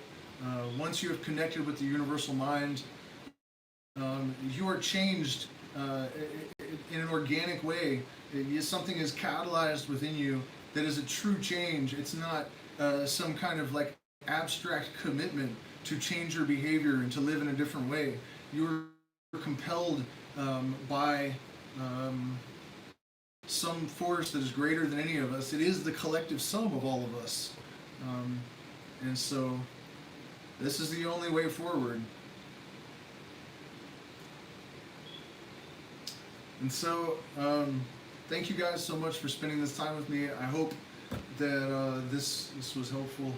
once you have connected with the universal mind, you are changed in an organic way. Something is catalyzed within you that is a true change. It's not some kind of like abstract commitment to change your behavior and to live in a different way. You're compelled by some force that is greater than any of us. It is the collective sum of all of us. And so this is the only way forward. And so thank you guys so much for spending this time with me. I hope that this was helpful.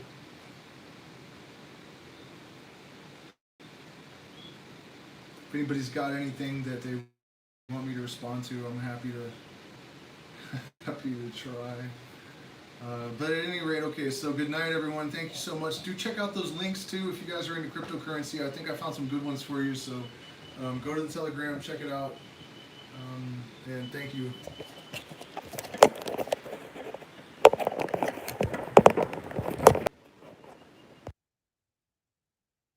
If anybody's got anything that they want me to respond to, I'm happy to try. But at any rate, okay, so good night, everyone. Thank you so much. Do check out those links, too, if you guys are into cryptocurrency. I think I found some good ones for you, so go to the Telegram, check it out, and thank you.